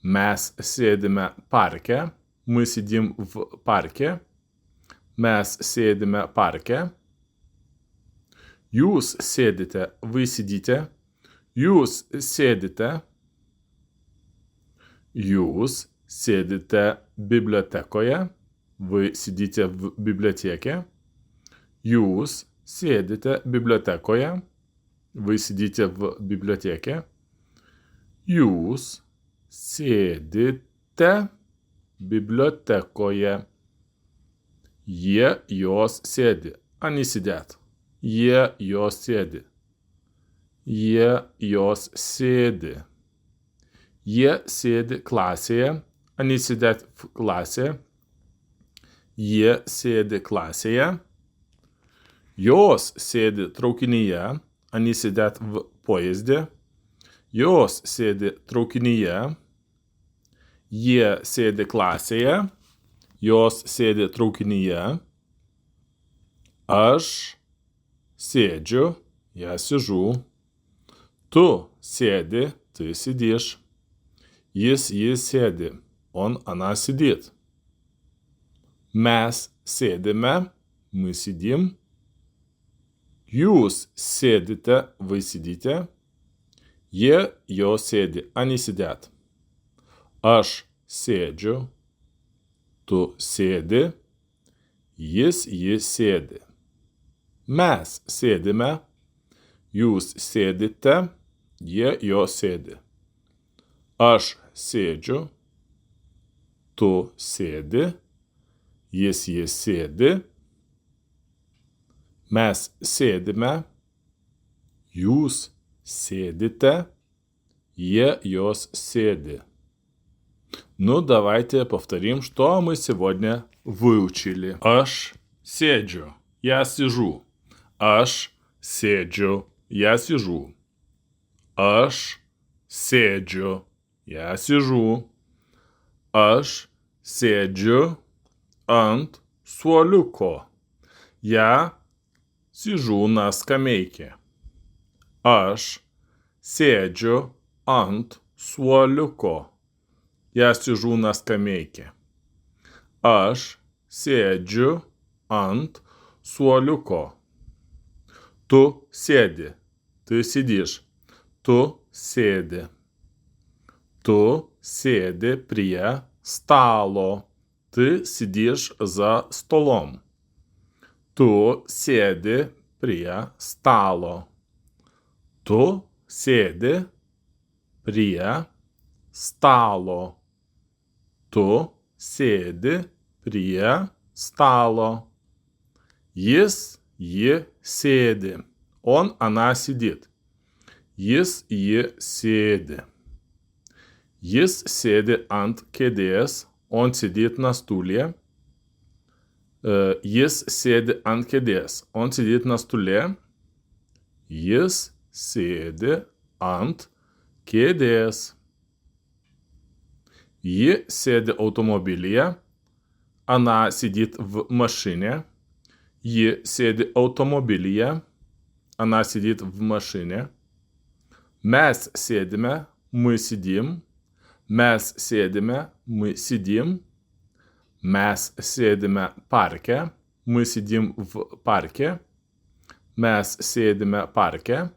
A: Mes sėdime parke. Мы сидим в парке. Mes sėdime parke. Jūs sėdite. Вы сидите. Jūs sėdite. Jūs sėdite bibliotekoje. Вы сидите в библиотеке. Jūs sėdite bibliotekoje. Вы сидите в библиотеке. Jūs sėdite bibliotekoje. Jos sėdi. Они сидят. Jos sėdi. Jos sėdi. Jie sėdi klasėje. Они сидят в классе. Jie sėdi klasėje. Jos sėdi traukinyje. Они сидят в поезде. Jos sėdi traukinyje. Jie sėdi klasėje. Jos sėdi traukinyje. Aš sėdžiu. Я сижу. Tu sėdi. Ты сидишь. Jis sėdi. Она сидит. Mes sėdime. Мы сидим. Jūs sėdite. Вы сидите. Jos sėdi. Они сидят. Aš sėdžiu. Tu sėdi. Jis sėdi. Mes sėdime. Jūs sėdite. Jos sėdi. Aš sėdžiu, tu sėdi, jis sėdi, mes sėdime, jūs сидите, jos сіди. Ну, давайте повторим, что мы сегодня выучили. Аж сиджу, я сижу. Аж сиджу, я сижу. Аж сиджу, я сижу. Аж сиджу ant suoliuko. Я сижу на скамейке. Aš sėdžiu ant suoliuko. Я сижу на скамейке. Aš sėdžiu ant suoliuko. Tu sėdi. Ты сидишь. Tu sėdi. Tu sėdi prie stalo. Ты сидишь за столом. Tu sėdi prie stalo. Tu sėdi prie stalo. Tu sėdi prie stalo. Jis, ji sėdi. Он, она сидит. Jis, ji sėdi. Jis sėdi ant kėdės. Он сидит на стуле. Jis sėdi ant kėdės. Он сидит на стуле. Jis sėdi ant kėdės. Ji sėdi automobilyje. Она сидит в машине. Ji sėdi automobilyje. Она сидит в машине. Mes sėdime. Мы сидим. Mes sėdime. Мы сидим. Mes sėdime parke. Мы сидим в парке. Mes sėdime parke.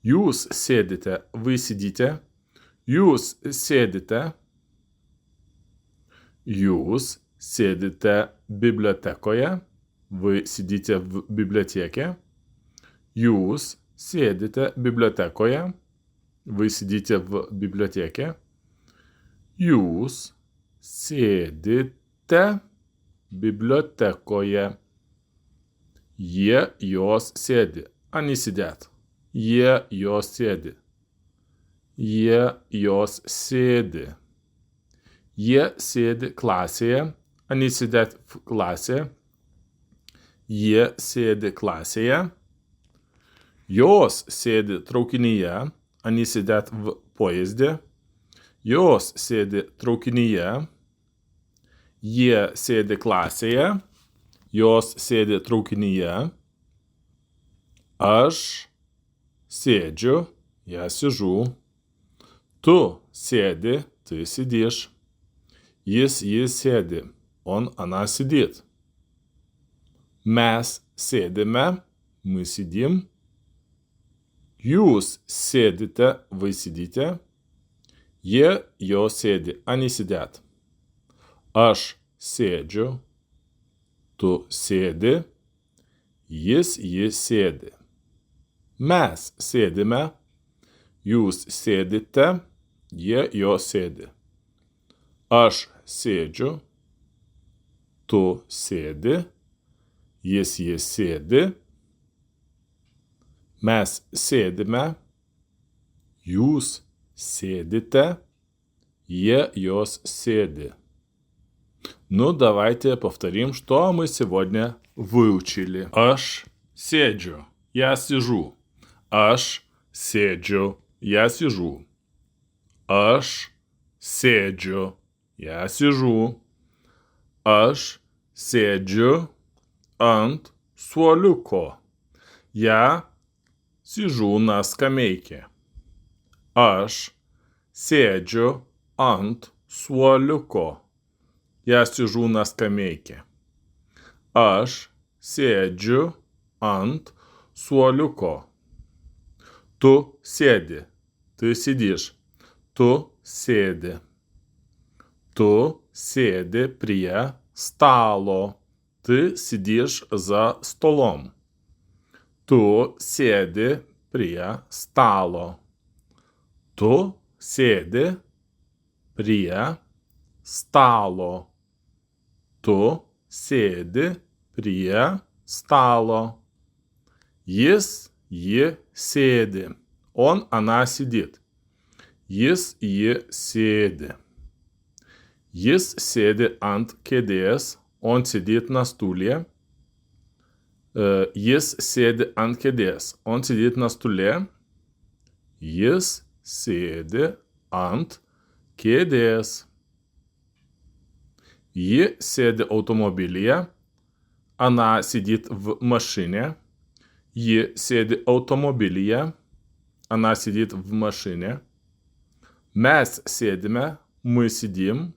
A: Jūs sėdite. Вы сидите. Jūs sėdite. Jūs sėdite bibliotekoje. Вы сидите в библиотеке. Jūs sėdite bibliotekoje. Вы сидите в библиотеке. Jūs sėdite bibliotekoje. Jie, jos sėdi. Они сидят. Jie, jos sėdi. Jie, jos sėdi. Jie sėdi klasėje. Они сидят в классе. Jie sėdi klasėje. Jos sėdi traukinyje. Они сидят в поезде. Jos sėdi traukinyje. Jie sėdi klasėje. Jos sėdi traukinyje. Aš sėdžiu. Я сижу. Tu sėdi. Ты сидишь. Jis, ji sėdi. Он, она сидит. Mes sėdime. Мы сидим. Jūs sėdite. Вы сидите. Jie, jos sėdi. Они сидят. Aš sėdžiu. Tu sėdi. Jis, ji sėdi. Mes sėdime. Jūs sėdite. Jie, jos sėdi. Aš sėdžiu. Tu sėdi. Jis, ji sėdi. Mes sėdime. Jūs сидите. Jie, jos сėdi. Ну, давайте повторим, что мы сегодня выучили. Aš sėdžiu. Я сижу. Aš sėdžiu. Я сижу. Aš sėdžiu. Я сижу. Aš sėdžiu ant suoliuko. Я сижу на скамейке. Aš sėdžiu ant suoliuko. Я сижу на скамейке. Aš sėdžiu ant suoliuko. Tu sėdi. Ты сидишь. Tu sėdi. Tu sėdi prie stalo. Ты сидишь за столом. Tu sėdi prie stalo. Tu sėdi prie stalo. Tu sėdi prie stalo. Jis, ji sėdi. Он, она сидит. Jis, ji sėdi. Jis sėdi ant kėdės. Он сидит на стуле. Jis sėdi ant kėdės. Он сидит на стуле. Jis sėdi ant kėdės. Ji sėdi automobilyje. Она сидит в машине. Ji sėdi automobilyje. Она сидит в машине. Mes sėdime. Мы сидим.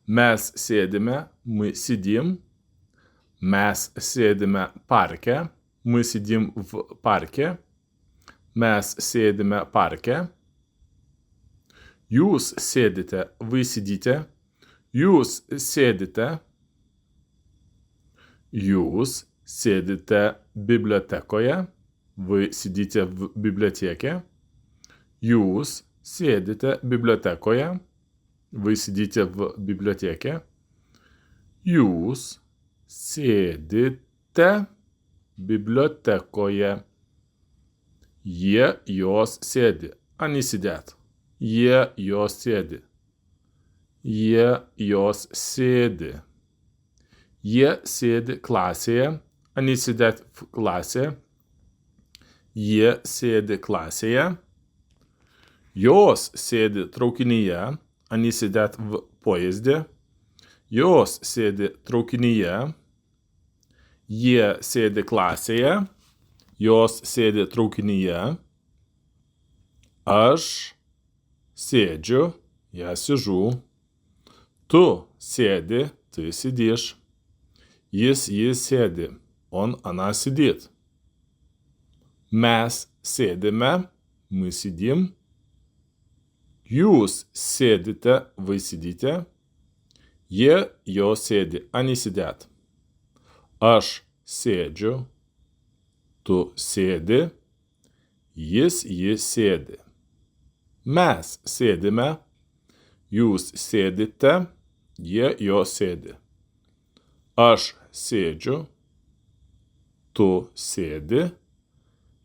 A: Mes sėdime. Мы сидим. Mes sėdime parke. Мы сидим в парке. Mes sėdime parke. Jūs sėdite. Вы сидите. Jūs sėdite. Jūs sėdite bibliotekoje. Вы сидите в библиотеке. Jūs sėdite bibliotekoje. Вы сидите в библиотеке. Jūs sėdite bibliotekoje. Jie, jos sėdi. Они сидят. Jie, jos sėdi. Jie, jos sėdi. Jie sėdi klasėje. Они сидят в классе. Jie sėdi klasėje. Jos sėdi traukinyje. Они сидят в поезде. Jos sėdi traukinyje. Jie sėdi klasėje. Jos sėdi traukinyje. Aš sėdžiu. Я сижу. Tu sėdi. Ты сидишь. Jis, ji sėdi. Он, она сидит. Mes sėdime. Мы сидим. Jūs sėdite. Вы сидите. Jie, jos sėdi. Они сидят. Aš sėdžiu. Tu sėdi. Jis, ji sėdi. Mes sėdime. Jūs sėdite. Jie, jos sėdi. Aš sėdžiu. Tu sėdi.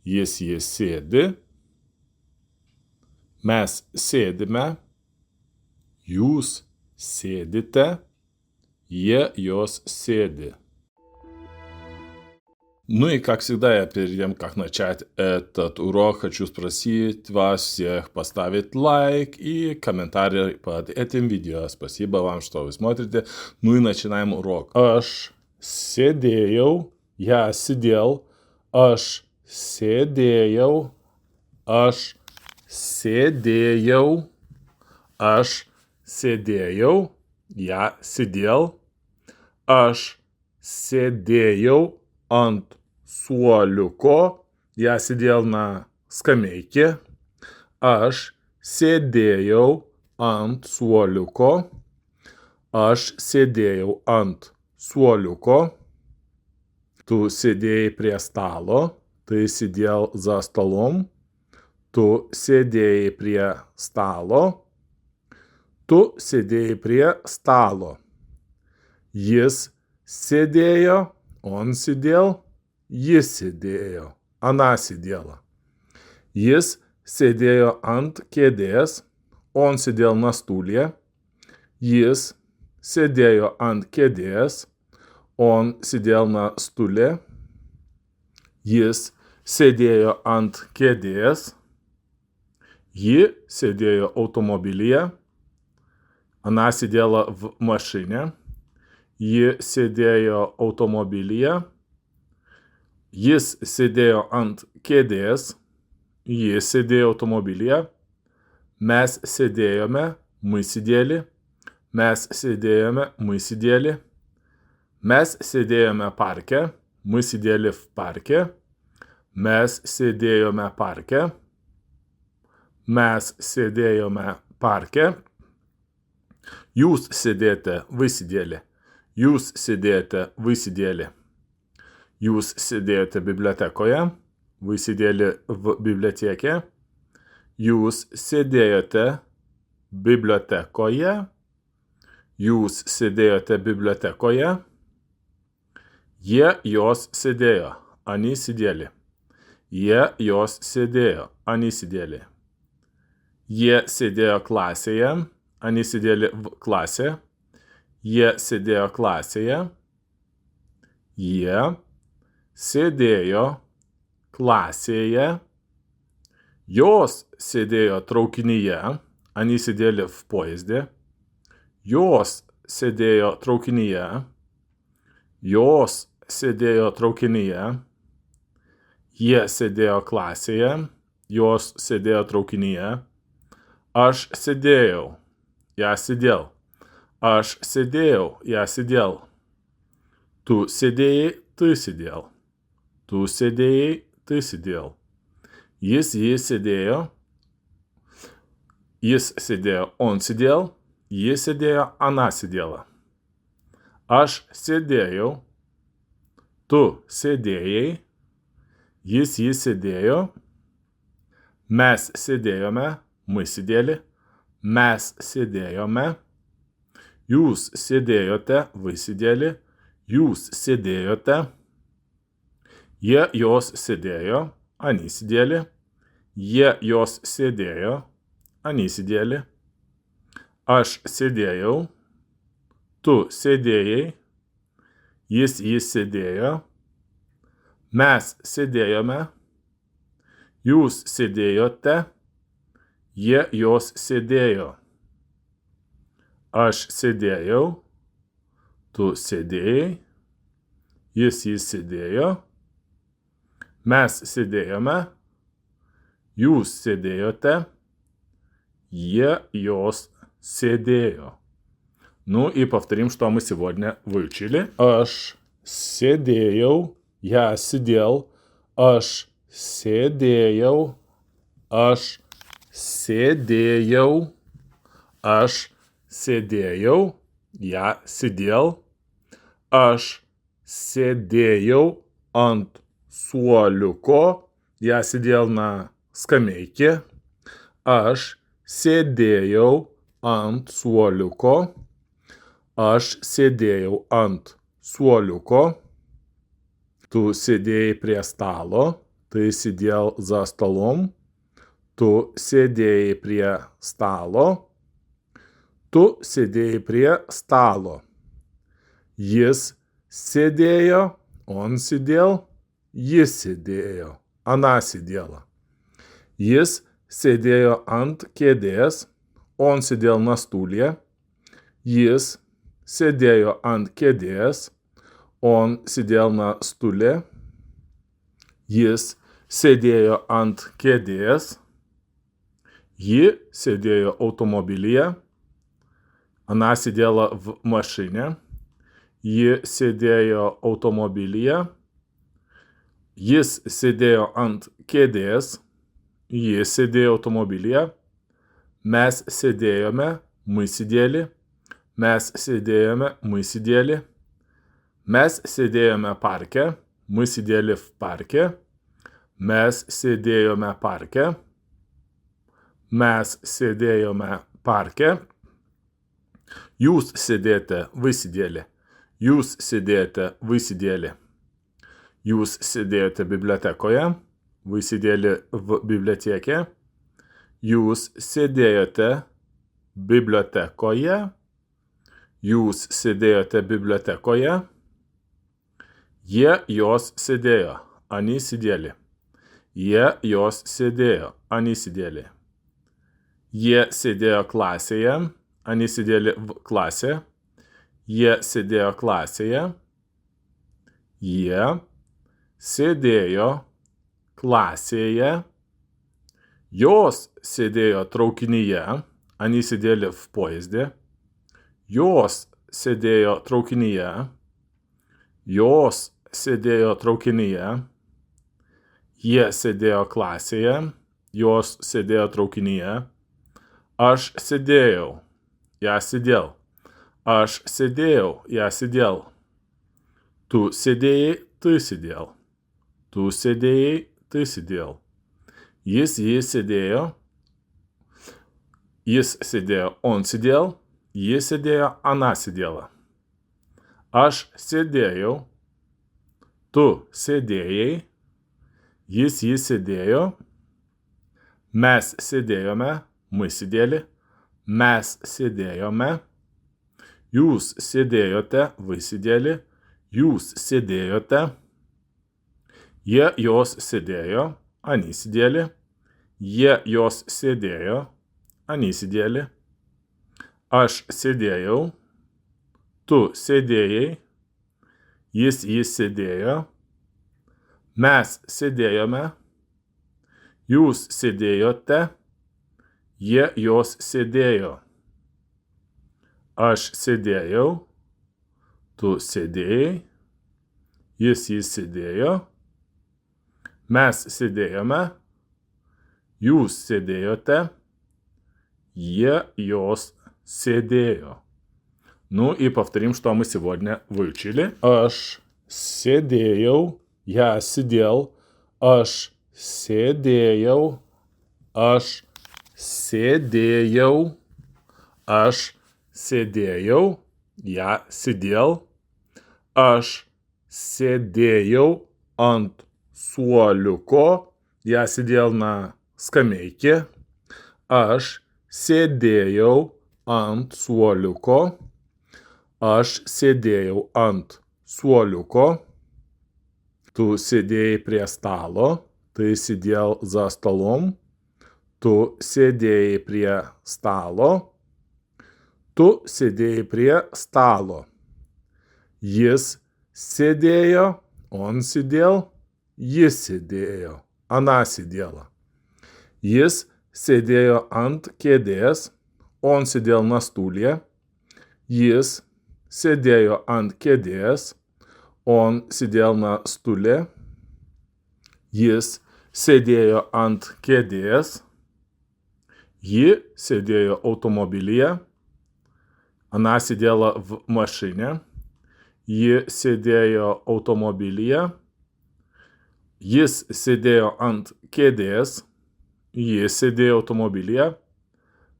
A: Jis, ji sėdi. Mes sėdime. Jūs sėdite. Jie, jos sėdi. Ну и как всегда, я перед тем, как начать этот урок, хочу спросить вас всех поставить лайк и комментарий под этим видео. Спасибо вам, что вы смотрите. Ну и начинаем урок. Aš sėdėjau, я сидел, aš sėdėjau, aš sėdėjau, aš sėdėjau, я сидел, aš sėdėjau ant suoliuko, я сидел на скамейке, aš sėdėjau ant suoliuko, aš sėdėjau ant suoliuko, tu sėdėjai prie stalo, ты сидел за столом, tu sėdėjai prie stalo, tu sėdėjai prie stalo, jis sėdėjo, он сидел, jis sėdėjo, она сидела. Jis sėdėjo ant kėdės, он sėdėjo на стуле. Jis sėdėjo ant kėdės, он sėdėjo на стуле. Jis sėdėjo ant kėdės. Ji sėdėjo automobilyje. Она сидела в машине. Ji sėdėjo automobilyje. Jis sėdėjo ant kėdės. Ji sėdėjo automobilyje. Mes sėdėjome, мы сидели. Mes sėdėjome, мы сидели. Mes sėdėjome parke. Мы сидели в парке. Mes sėdėjome parke. Mes sėdėjome parke. Jūs sėdėjote, вы сидели. Jūs sėdėjote, вы сидели. Jūs sėdėjote bibliotekoje. Вы сидели в библиотеке. Jūs sėdėjote, bibliotekoje. Jūs sėdėjote bibliotekoje. Jie jos sėdėjo. Они сидели. Jie jos sėdėjo. Они сидели. Jie sėdėjo klasėje. Они сидели в классе. Jie sėdėjo klasėje. Jie sėdėjo klasėje. Jos sėdėjo traukinyje. Они сидели в поезде. Jos sėdėjo traukinyje. Jos sėdėjo traukinyje. Jie sėdėjo klasėje. Jos sėdėjo traukinyje. Aš sėdėjau. Я сидел. Aš sėdėjau. Я сидел. Tu sėdėjai. Ты сидел. Tu sėdėjai. Ты сидел. Jis sėdėjo. Jis sėdėjo. Он сидел. Jis sėdėjo. Она сидела. Aš sėdėjau. Tu sėdėjai. Jis sėdėjo. Mes sėdėjome. Мы сидели. Mes sėdėjome. Jūs sėdėjote. Вы sėdėli. Jūs sėdėjote. Jie jos sėdėjo. Они сидели. Jie jos sėdėjo. Они сидели. Aš sėdėjau. Tu sėdėjai. Jis sėdėjo. Mes sėdėjome. Jūs sėdėjote. Jie jos sėdėjo. Aš sėdėjau. Tu sėdėjai. Jis sėdėjo. Mes sėdėjome. Jūs sėdėjote. Jie jos сидėjo. Ну и повторим, что мы сегодня выучили. Aš sėdėjau. Я сидел. Aš sėdėjau. Aš sėdėjau. Aš sėdėjau. Я сидел. Aš sėdėjau ant suoliuko. Я сидел на скамейке. Aš sėdėjau ant suoliuko. Aš sėdėjau ant suoliuko. Tu sėdėjai prie stalo. Ты сидел за столом. Tu sėdėjai prie stalo. Tu sėdėjai prie stalo. Jis sėdėjo. Он сидел. Jis sėdėjo. Она сидела. Jis sėdėjo ant kėdės. Он сидел на стуле. Jis sėdėjo ant kėdės. Он сидел на стуле. Jis sėdėjo ant kėdės. Ji sėdėjo automobilyje. Она сидела в машине. Ji sėdėjo automobilyje. Jis sėdėjo ant kėdės. Ji sėdėjo automobilyje. Mes sėdėjome. Мы сидели. Mes sėdėjome. Мы сидели. Mes sėdėjome parke. Мы сидели в парке. Mes sėdėjome parke. Mes sėdėjome parke. Jūs sėdėjote. Вы сидели. Jūs sėdėjote. Вы сидели. Jūs sėdėjote bibliotekoje. Вы сидели в библиотеке. Jūs sėdėjote bibliotekoje. Jūs sėdėjote bibliotekoje. Jie jos sėdėjo. Они сидели. Jie jos sėdėjo. Они сидели. Jie sėdėjo klasėje. Они сидели в классе. Jie sėdėjo klasėje. Jie sėdėjo klasėje. Jos sėdėjo traukinyje. Они сидели в поезде. Jos sėdėjo traukinyje. Jos sėdėjo traukinyje. Jie sėdėjo klasėje. Jos sėdėjo traukinyje. Aš sėdėjau. Я сидел. Aš sėdėjau. Я сидел. Tu sėdėjai. Ты сидел. Tu sėdėjai. Ты сидел. Jis sėdėjo. Jis sėdėjo, on sėdėl, jis sėdėjo, ana sėdėla. Aš sėdėjau, tu sėdėjai, jis sėdėjo, mes sėdėjome, мы сидели, mes sėdėjome, jūs sėdėjote, вы sėdėli, jūs sėdėjote, jie jos sėdėjo, они sėdėli, jie jos sėdėjo, они sėdėli, aš sėdėjau, tu sėdėjai, jis sėdėjo, mes sėdėjome, jūs sėdėjote, jie jos sėdėjo. Aš sėdėjau, tu sėdėjai, jis sėdėjo, mes sėdėjome, jūs sėdėjote, jie jos сидею. Ну и повторим, что мы сегодня выучили. Аш сидею, я сидел, аш сидею, аш сидею, аш сидею, я сидел, аш сидею ant suoliuko, я сидел на скамейке, aš sėdėjau ant suoliuko, aš sėdėjau ant suoliuko, tu sėdėjai prie stalo, ты сидел за столом, tu sėdėjai prie stalo, tu sėdėjai prie stalo, jis sėdėjo, он сидел, jis sėdėjo, она сидела. Jis sėdėjo ant kėdės, on sėdėjo na stulė, jis sėdėjo ant kėdės, on sėdėjo na stulė, jis sėdėjo ant kėdės, ji sėdėjo automobilyje, она сидела в машине, ji sėdėjo automobilyje, jis sėdėjo ant kėdės, ji sėdėjo automobilyje,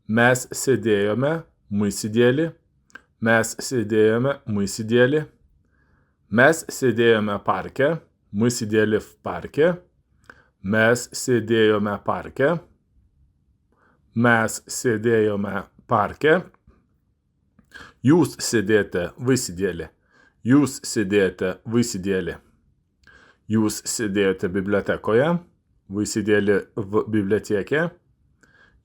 A: mes sėdėjome, мы сидели, mes sėdėjome, мы сидели, mes sėdėjome parke, мы сидели в парке, mes sėdėjome parke, mes sėdėjome parke, jūs sėdėjote, вы сидели, jūs sėdėjote, вы сидели, jūs sėdėjote bibliotekoje, вы сидели в библиотеке,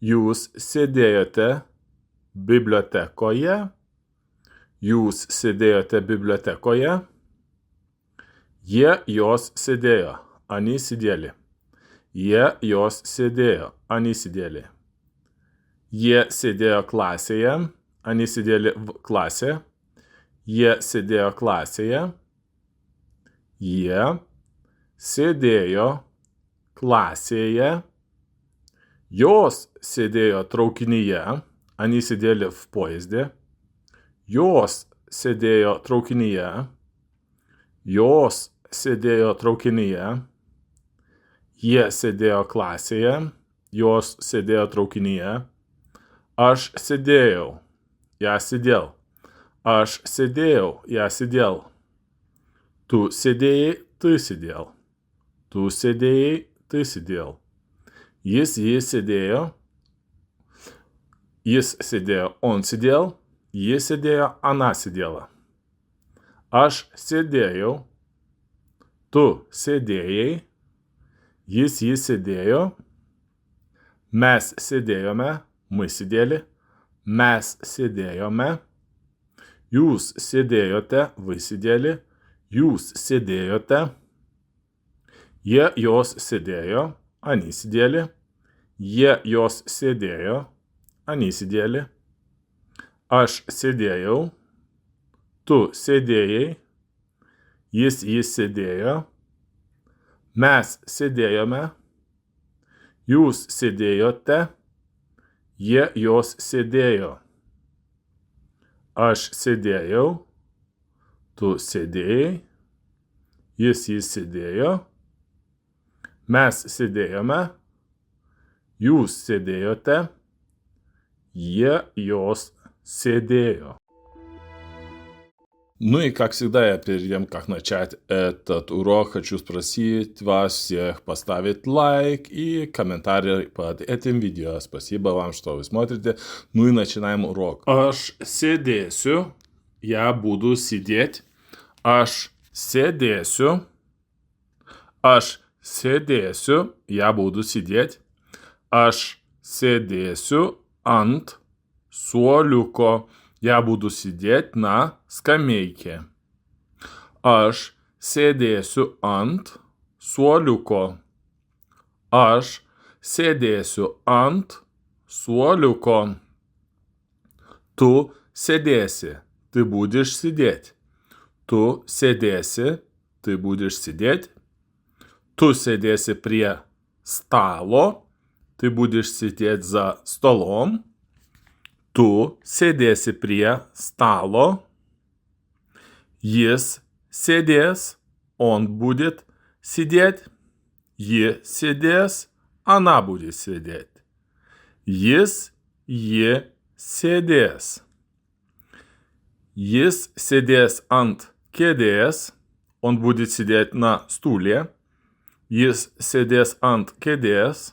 A: jūs sėdėjote bibliotekoje, jūs sėdėjote bibliotekoje, jie jos sėdėjo, они сидели, jie jos sėdėjo, они сидели, jie sėdėjo klasėje, они сидели в классе, jie sėdėjo klasėje, jie sėdėjo klasėje, jos sėdėjo traukinyje, они сидели в поезде, jos sėdėjo traukinyje, jos sėdėjo traukinyje, jie sėdėjo klasėje, jos sėdėjo traukinyje, aš sėdėjau, я сидел, aš sėdėjau, я сидел, tu sėdėjai, ты сидел, tu sėdėjai, ты сидел, jis sėdėjo, он сидел, ji sėdėjo, она сидела, aš sėdėjau, tu sėdėjai, jis sėdėjo, mes sėdėjome, мы сидели, mes sėdėjome, jūs sėdėjote, вы sėdели, jūs sėdėjote, jie jos sėdėjo, они sėdėli, jie jos sėdėjo, они sėdėli, aš sėdėjau, tu sėdėjai, jis sėdėjo, mes sėdėjome, jūs sėdėjote, jie jos sėdėjo, aš sėdėjau, tu sėdėjai, jis sėdėjo, mes sėdėjome, jūs sėdėjote, jos сидеё. Ну и, как всегда, я перед тем, как начать этот урок, хочу спросить вас всех поставить лайк и комментарий под этим видео. Спасибо вам, что вы смотрите. Ну и начинаем урок. Aš sėdėsiu, я буду сидеть. Aš sėdėsiu, я буду сидеть. Aš sėdėsiu ant suoliuko. Я буду сидеть на скамейке. Aš sėdėsiu ant suoliuko. Aš sėdėsiu ant suoliuko. Tu sėdėsi, ты будешь сидеть. Tu sėdėsi, ты будешь сидеть. Tu sėdėsi prie stalo, ты будешь сидеть за столом. Tu sėdėsi prie stalo. Jis sėdės, он будет сидеть. Ji sėdės, она будет сидеть. Jis, ji sėdės. Jis sėdės ant kėdės, он будет сидеть на стуле. Jis sėdės ant kėdės.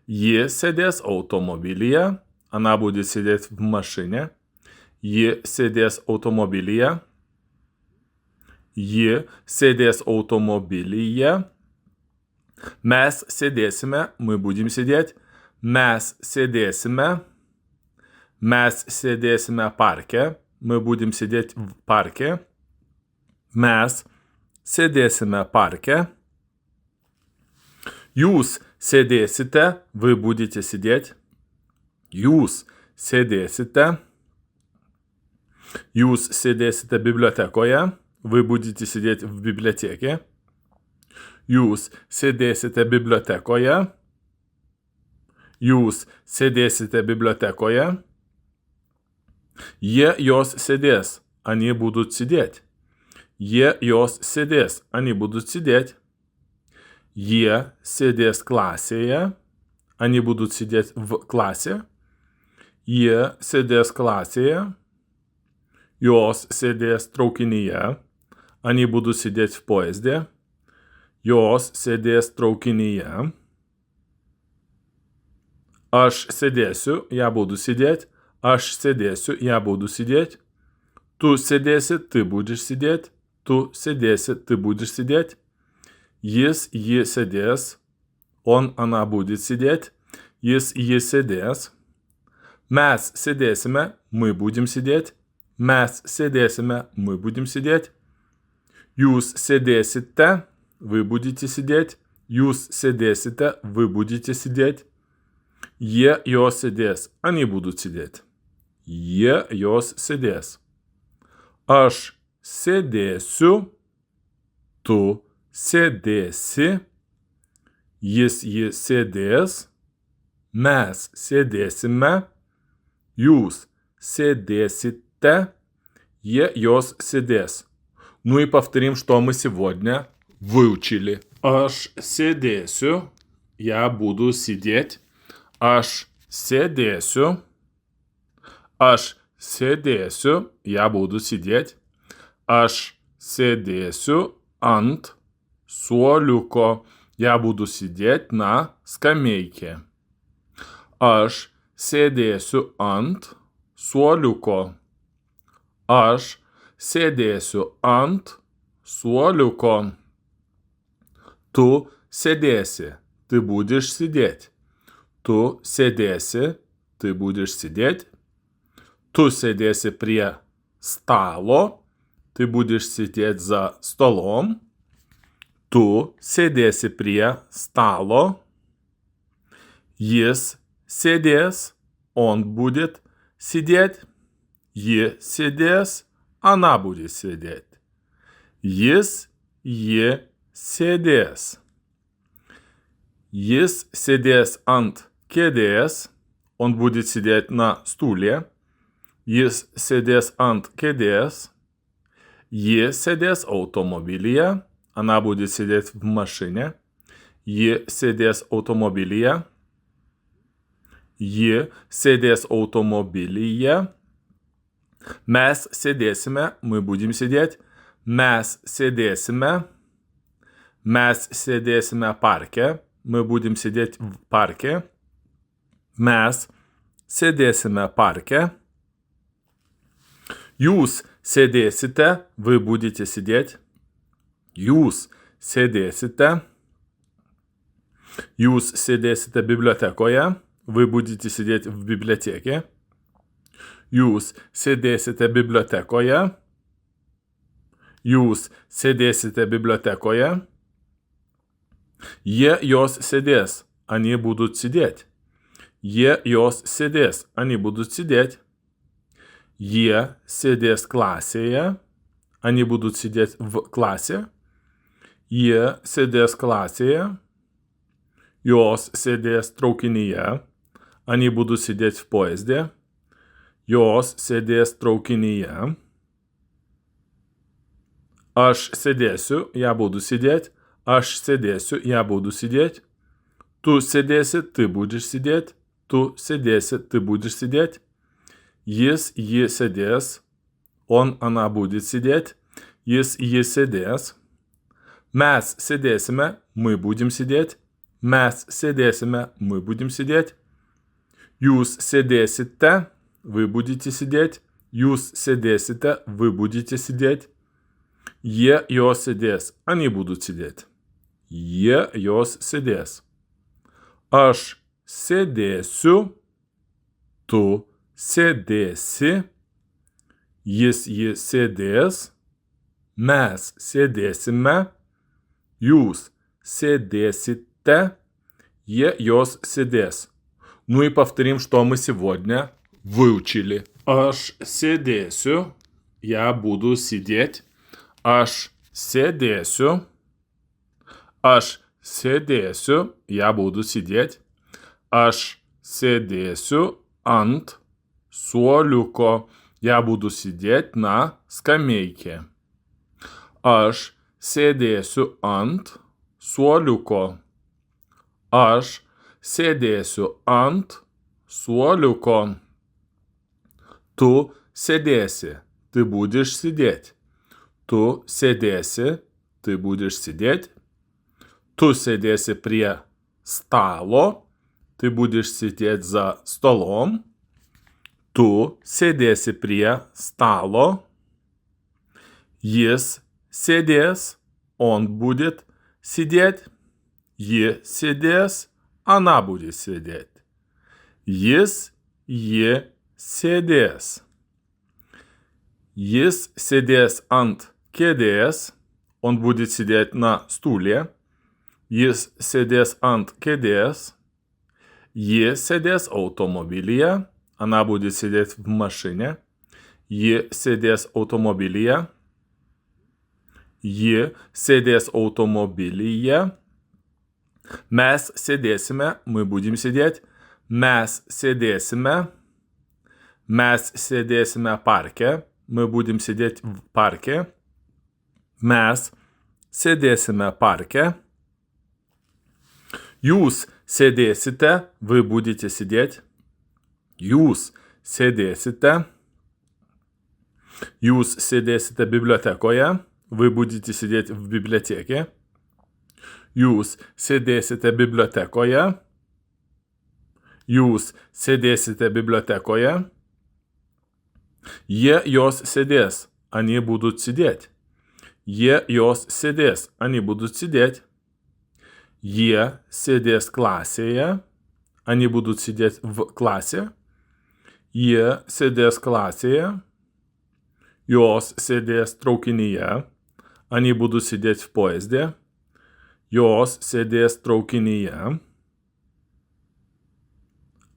A: Ji sėdės automobilyje. Она будет сидеть в машине. Ji sėdės automobilyje. Ji sėdės automobilyje. Mes sėdėsime, мы будем сидеть. Mes sėdėsime. Mes sėdėsime parke. Мы будем сидеть в парке. Mes sėdėsime parke. Jūs sėdėsite, вы будете сидеть. Jūs sėdėsite. Jūs sėdėsite bibliotekoje. Вы будете сидеть в библиотеке. Jūs sėdėsite bibliotekoje. Jūs sėdėsite bibliotekoje. Jie jos sėdės. Они будут сидеть. Jie jos sėdės. Они будут сидеть. Jie sėdės klasėje. Они будут сидеть в классе. Jie sėdės klasėje. Jos sėdės traukinyje. Они будут сидеть в поезде. Jos sėdės traukinyje. Aš sėdėsiu, я буду сидеть. Aš sėdėsiu, я буду сидеть. Tu sėdėsi, ты будешь сидеть. Tu sėdėsi, ты будешь сидеть. Jis, ji sėdės. Он, она будет сидеть. Jis, ji sėdės. Mes sėdėsime, мы будем сидеть. Mes sėdėsime, мы будем сидеть. Jūs sėdėsite, вы будете сидеть. Jūs sėdėsite, вы будете сидеть. Jie jos sėdės, они будут сидеть. Jie jos sėdės. Aš sėdėsiu, tu sėdėsi. Jis, ji sėdės. Mes sėdėsime. Jūs sėdėsite. Jie jos sėdės. Ну и повторим, что мы сегодня выучили. Aš sėdėsiu, я буду сидеть. Aš sėdėsiu. Aš sėdėsiu, я буду сидеть. Aš sėdėsiu ant suoliuko. Я буду сидеть на скамейке. Aš sėdėsiu ant suoliuko. Aš sėdėsiu ant suoliuko. Tu sėdėsi, ты будешь сидеть. Tu sėdėsi, ты будешь сидеть. Tu sėdėsi prie stalo, ты будешь сидеть за столом. Tu sėdėsi prie stalo. Jis sėdės, он будет сидеть. Ji sėdės, она будет сидеть. Jis, ji sėdės. Jis sėdės ant kėdės, он будет сидеть на стуле. Jis sėdės ant kėdės. Ji sėdės automobilyje, она будет сидеть в машине. Ji sėdės automobilyje. Ji sėdės automobilyje. Mes sėdėsime, мы будем сидеть. Mes sėdėsime. Mes sėdėsime parke. Мы будем сидеть в парке. Mes sėdėsime parke. Jūs sėdėsite, вы будете сидеть. Jūs sėdėsite. Jūs sėdėsite bibliotekoje. Вы будете сидеть в библиотеке. Jūs sėdėsite bibliotekoje. Jūs sėdėsite bibliotekoje. Jos сидės, они будут сидеть. Jos сидės, они будут сидеть. Сидės класėje, они будут сидеть в классе. Сидės класėje. Jos sėdės traukinyje, они будут сидеть в поезде. Jos sėdės traukinyje. Aš sėdėsiu, я буду сидеть. Aš sėdėsiu, я буду сидеть. Tu sėdėsi, ты будешь сидеть. Tu sėdėsi, ты будешь сидеть. Jis, ji sėdės. Он, она будет сидеть. Jis, ji sėdės. Mes sėdėsime, мы будем сидеть. Mes sėdėsime, мы будем сидеть. Jūs sėdėsite, вы будете сидеть. Jūs sėdėsite, вы будете сидеть. Jos sėdės, они будут сидеть. Jos sėdės. Aš sėdėsiu, tu sėdėsi. Jis, ji sėdės. Mes sėdėsime. Jūs сидите. Jos сидес. Ну и повторим, что мы сегодня выучили. Aš sėdėsiu, я буду сидеть. Aš sėdėsiu. Aš sėdėsiu, я буду сидеть. Aš sėdėsiu ant suoliuko. Я буду сидеть на скамейке. Aš sėdėsiu ant suoliuko. Aš sėdėsiu ant suoliuko. Tu sėdėsi, ты будешь сидеть. Tu sėdėsi, ты будешь сидеть. Tu sėdėsi prie stalo, ты будешь сидеть за столом. Tu sėdėsi prie stalo. Jis sėdės, он будет сидеть. Ji sėdės, она будет сидеть. Jis, ji sėdės. Jis sėdės ant kėdės, он будет сидеть на стуле. Jis sėdės ant kėdės. Ji sėdės automobilyje, она будет сидеть в машине. Ji sėdės automobilyje. Ji sėdės automobilyje. Mes sėdėsime, мы будем сидеть. Mes sėdėsime. Mes sėdėsime parke. Мы будем сидеть в парке. Mes sėdėsime parke. Jūs sėdėsite, вы будете сидеть. Jūs sėdėsite. Jūs sėdėsite bibliotekoje. Вы будете сидеть в библиотеке. Jūs sėdėsite bibliotekoje. Jūs sėdėsite bibliotekoje. Jos sėdės, они будут сидеть. Jos sėdės, они будут сидеть. Сидės класėje, они будут сидеть в классе. Сидės класėje. Jos sėdės traukinyje, они будут сидеть в поезде. Jos sėdės traukinyje.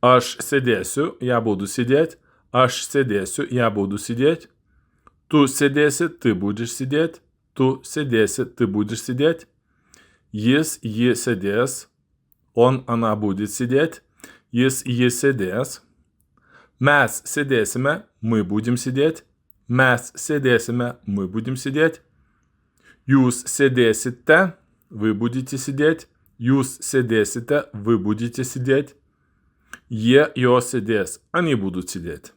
A: Aš sėdėsiu, я буду сидеть. Aš sėdėsiu, я буду сидеть. Tu sėdėsi, ты будешь сидеть. Tu sėdėsi, ты будешь сидеть. Jis, ji sėdės. Он, она будет сидеть. Jis, ji sėdės. Mes sėdėsime, мы будем сидеть. Mes sėdėsime, мы будем сидеть. Jūs sėdėsite, вы будете сидеть. Jūs sėdėsite, вы будете сидеть. Jie jos sėdės. Они будут сидеть.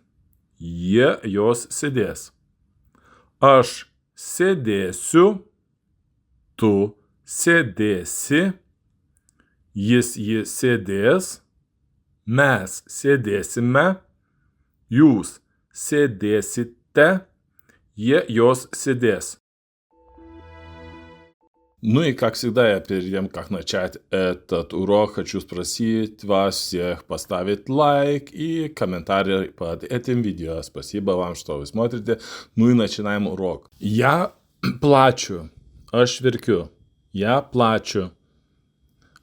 A: Jie jos sėdės. Aš sėdėsiu. Tu sėdėsi. Ji sėdės. Mes sėdėsime. Jūs сидите, jos сидес. Ну и как всегда, я перед тем, как начать этот урок, хочу спросить вас всех поставить лайк и комментарий под этим видео. Спасибо вам, что вы смотрите. Ну и начинаем урок. Я плачу. Aš verkiu. Я плачу.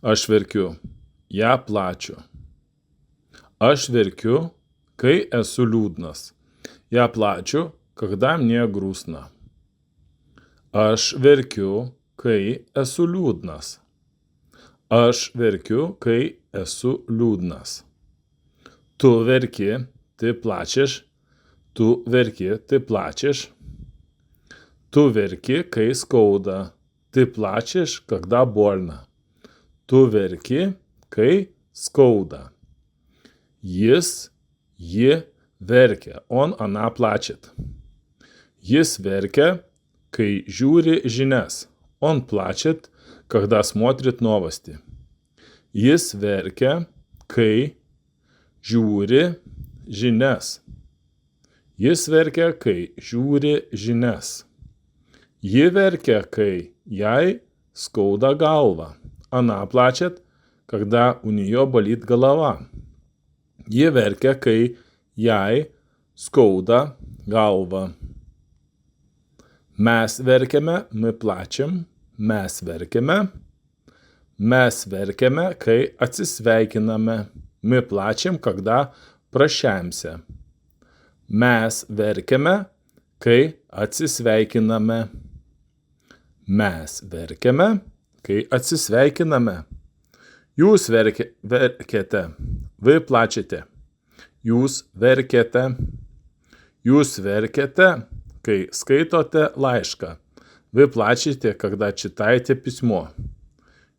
A: Aš verkiu. Я плачу. Aš verkiu, kai esu liūdnas. Я плачу, когда мне грустно. Aš verkiu, kai esu liūdnas. Aš verkiu, kai esu liūdnas. Tu verki, ты плачешь. Tu verki, ты плачешь. Tu verki, kai skauda. Ты плачешь, когда больно. Tu verki, kai skauda. Jis, ji verkia, она плачет. Jis verkia, kai žiūri žinias. Он плачет, когда смотрит новости. Jis verkia, kai žiūri žinias. Jis verkia, kai žiūri žinias. Ji verkia, kai jai skauda galva. Она плачет, когда у нее болит голова. Ji verkia, kai jai skauda galva. Mes verkiame, my plačiam. Mes verkiame. Mes verkiame, kai atsisveikiname. My plačiam, когда прощаемся. Mes verkiame, kai atsisveikiname. Mes verkiame, kai atsisveikiname. Jūs verkiate. Вы плачете. Jūs verkiate. Jūs verkiate, kai skaitote laišką. Вы плачете, когда читаете письмо.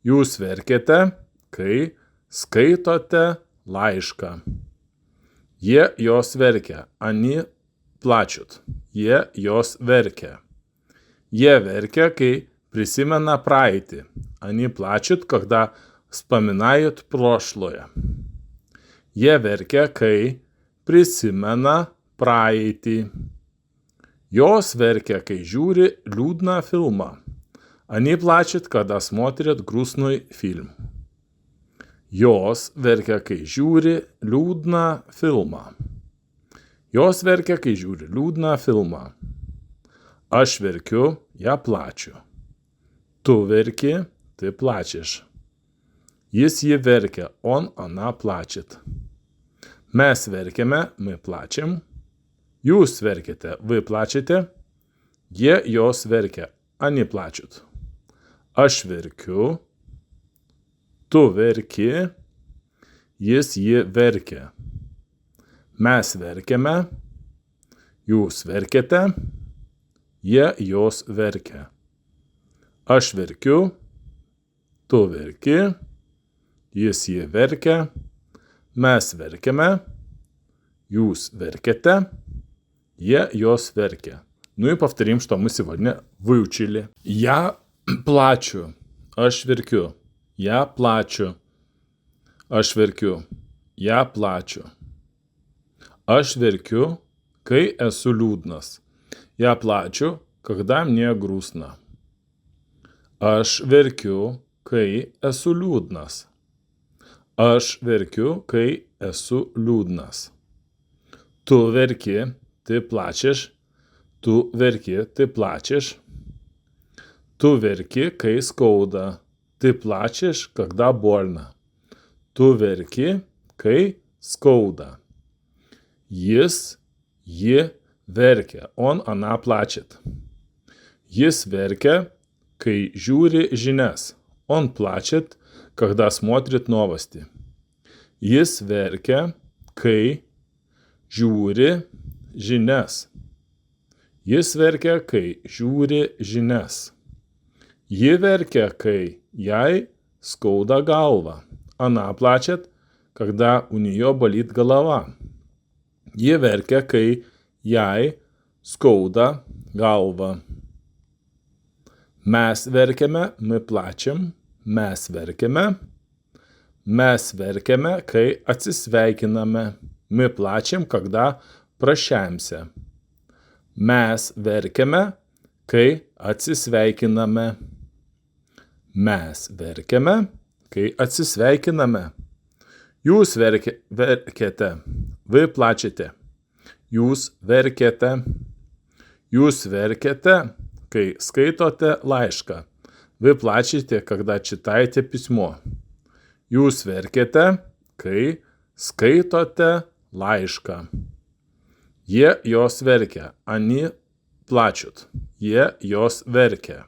A: Jūs verkiate, kai skaitote laišką. Jie jos verkia. Они плачут. Jie jos verkia. Jie verkia, kai приsimena praeitį. Они плачут, когда вспоминают прошлое. Jie verkia, kai prisimena praeitį. Jos verkia, kai žiūri liūdną filmą. Они плачут, когда смотрят грустный фильм. Jos verkia, kai žiūri liūdną filmą. Jos verkia, kai žiūri liūdną filmą. Aš verkiu, я плачу. Tu verki, ты плачешь. Jis ji verkia, она плачет. Mes verkiame, my plačiam. Jūs verkiate, вы плачете. Jie jos verkia, они плачут. Aš verkiu. Tu verki. Jis ji verkia. Mes verkiame. Jūs verkiate. Jie jos verkia. Aš verkiu. Tu verki. Jis ji verkia. Mes verkiame. Jūs веркете. Jos верке. Ну и повторим, что мы сегодня выучили. Я плачу. Aš verkiu. Я плачу. Aš verkiu. Я плачу. Aš verkiu, kai esu liūdnas. Я плачу, когда мне грустно. Aš verkiu, kai esu liūdnas. Aš verkiu, kai esu liūdnas. Tu verki, ты плачешь. Tu verki, ты плачешь. Tu verki, kai skauda. Ты плачешь, когда больно. Tu verki, kai skauda. Jis, ji verkia. Она плачет. Jis verkia, kai žiūri žinias. Он плачет, когда смотрит новости. Jis verkia, kai žiūri žinias. Jis verkia, kai žiūri žinias. Ji verkia, kai jai skauda galva. Она плачет, когда у нее болит голова. Ji verkia, kai jai skauda galvą. Mes verkiame, my plačiam, mes verkiame. Mes verkiame, kai atsisveikiname. My plačiam, когда прощаемся. Mes verkiame, kai atsisveikiname. Mes verkiame, kai atsisveikiname. Jūs verkiate, вы плачете. Jūs verkiate. Jūs verkiate, kai skaitote лайшка. Вы плачете, когда читаете письмо. Jūs verkiate, kai skaitote лайшка. Jie jos verkia, они плачут. Jie jos verkia.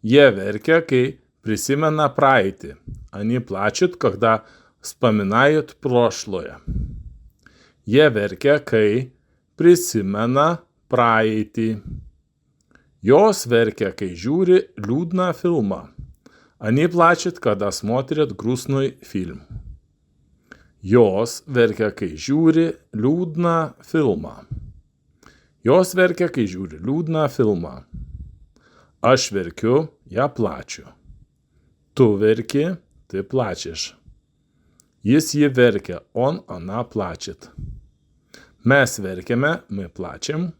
A: Jie verkia, kai приsimena praeitį. Они плачут, когда вспоминают прошлое. Jie verkia, kai prisimena praeitį. Jos verkia, kai žiūri liūdną filmą. Они плачут, когда смотрят грустный фильм. Jos verkia, kai žiūri liūdną filmą. Jos verkia, kai žiūri liūdną filmą. Aš verkiu, ja plačiu. Tu verki, ты плачешь. Jis jį verkia, она плачет. Mes verkiame, my plačiam.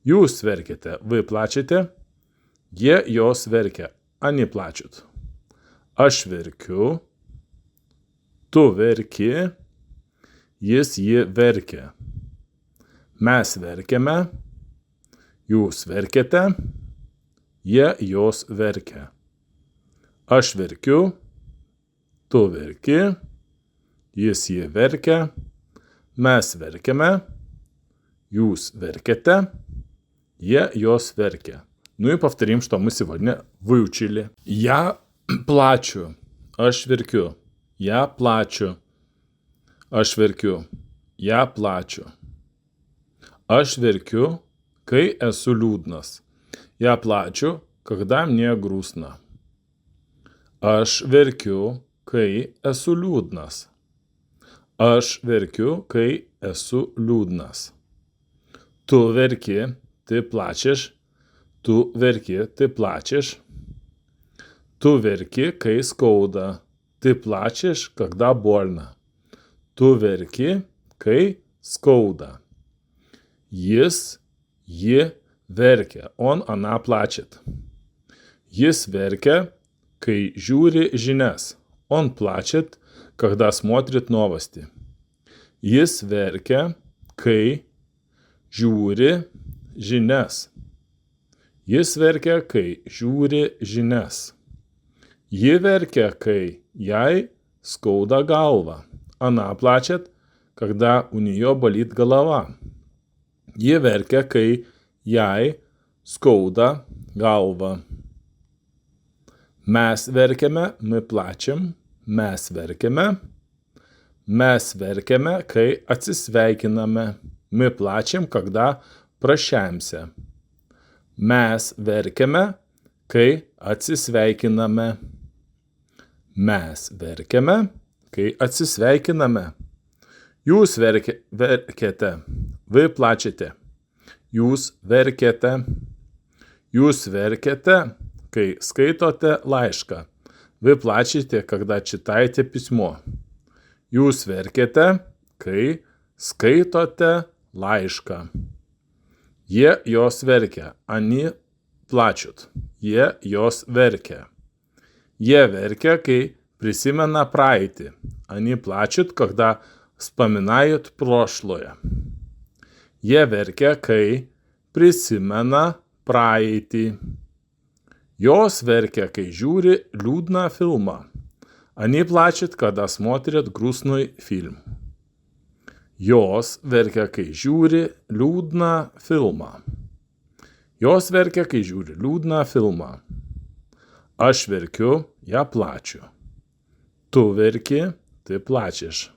A: Jūs verkiate, вы плачете. Jie jos verkia, они плачут. Aš verkiu. Tu verki. Jis jį verkia. Mes verkiame. Jūs verkiate. Jie jos verkia. Aš verkiu. Tu verki. Jis jį verkia. Mes verkiame. Jūs веркете. Jie jos верkia. Ну и повторим, что мы сегодня выучили. Я плачу. Aš verkiu. Я плачу. Aš verkiu. Я плачу. Aš verkiu, kai esu liūdnas. Я плачу, когда мне грустно. Aš verkiu, kai esu liūdnas. Aš verkiu, kai esu liūdnas. Tu verki, ты плачешь. Tu verki, ты плачешь. Tu verki, kai skauda. Ты плачешь, когда больно. Tu verki, kai skauda. Jis, ji verkia. Она плачет. Jis verkia, kai žiūri žinias. Он плачет, когда смотрит новости. Jis verkia, kai žiūri žinias. Jis verkia, kai žiūri žinias. Ji verkia, kai jai skauda galva. Она плачет, когда у нее болит голова. Ji verkia, kai jai skauda galva. Mes verkiame, my plačiam. Mes verkiame. Mes verkiame, kai atsisveikiname. Мы плачем, когда прощаемся. Mes verkiame, kai atsisveikiname. Mes verkiame, kai atsisveikiname. Jūs verkiate. Вы плачете. Jūs verkiate. Jūs verkiate, kai skaitote лайшка. Вы плачете, когда читаете письмо. Jūs verkiate, kai skaitote лайшка. Jie jos verkia. Они плачут. Jie jos verkia. Jie verkia, kai приsimena praeitį. Они плачут, когда вспоминают прошлое. Jie verkia, kai prisimena praeitį. Jos verkia, kai žiūri liūdną filmą. Они плачут, когда смотрят грустный фильм. Jos verkia, kai žiūri liūdną filmą. Jos verkia, kai žiūri liūdną filmą. Aš verkiu, ja plačiu. Tu verki, ты плачешь.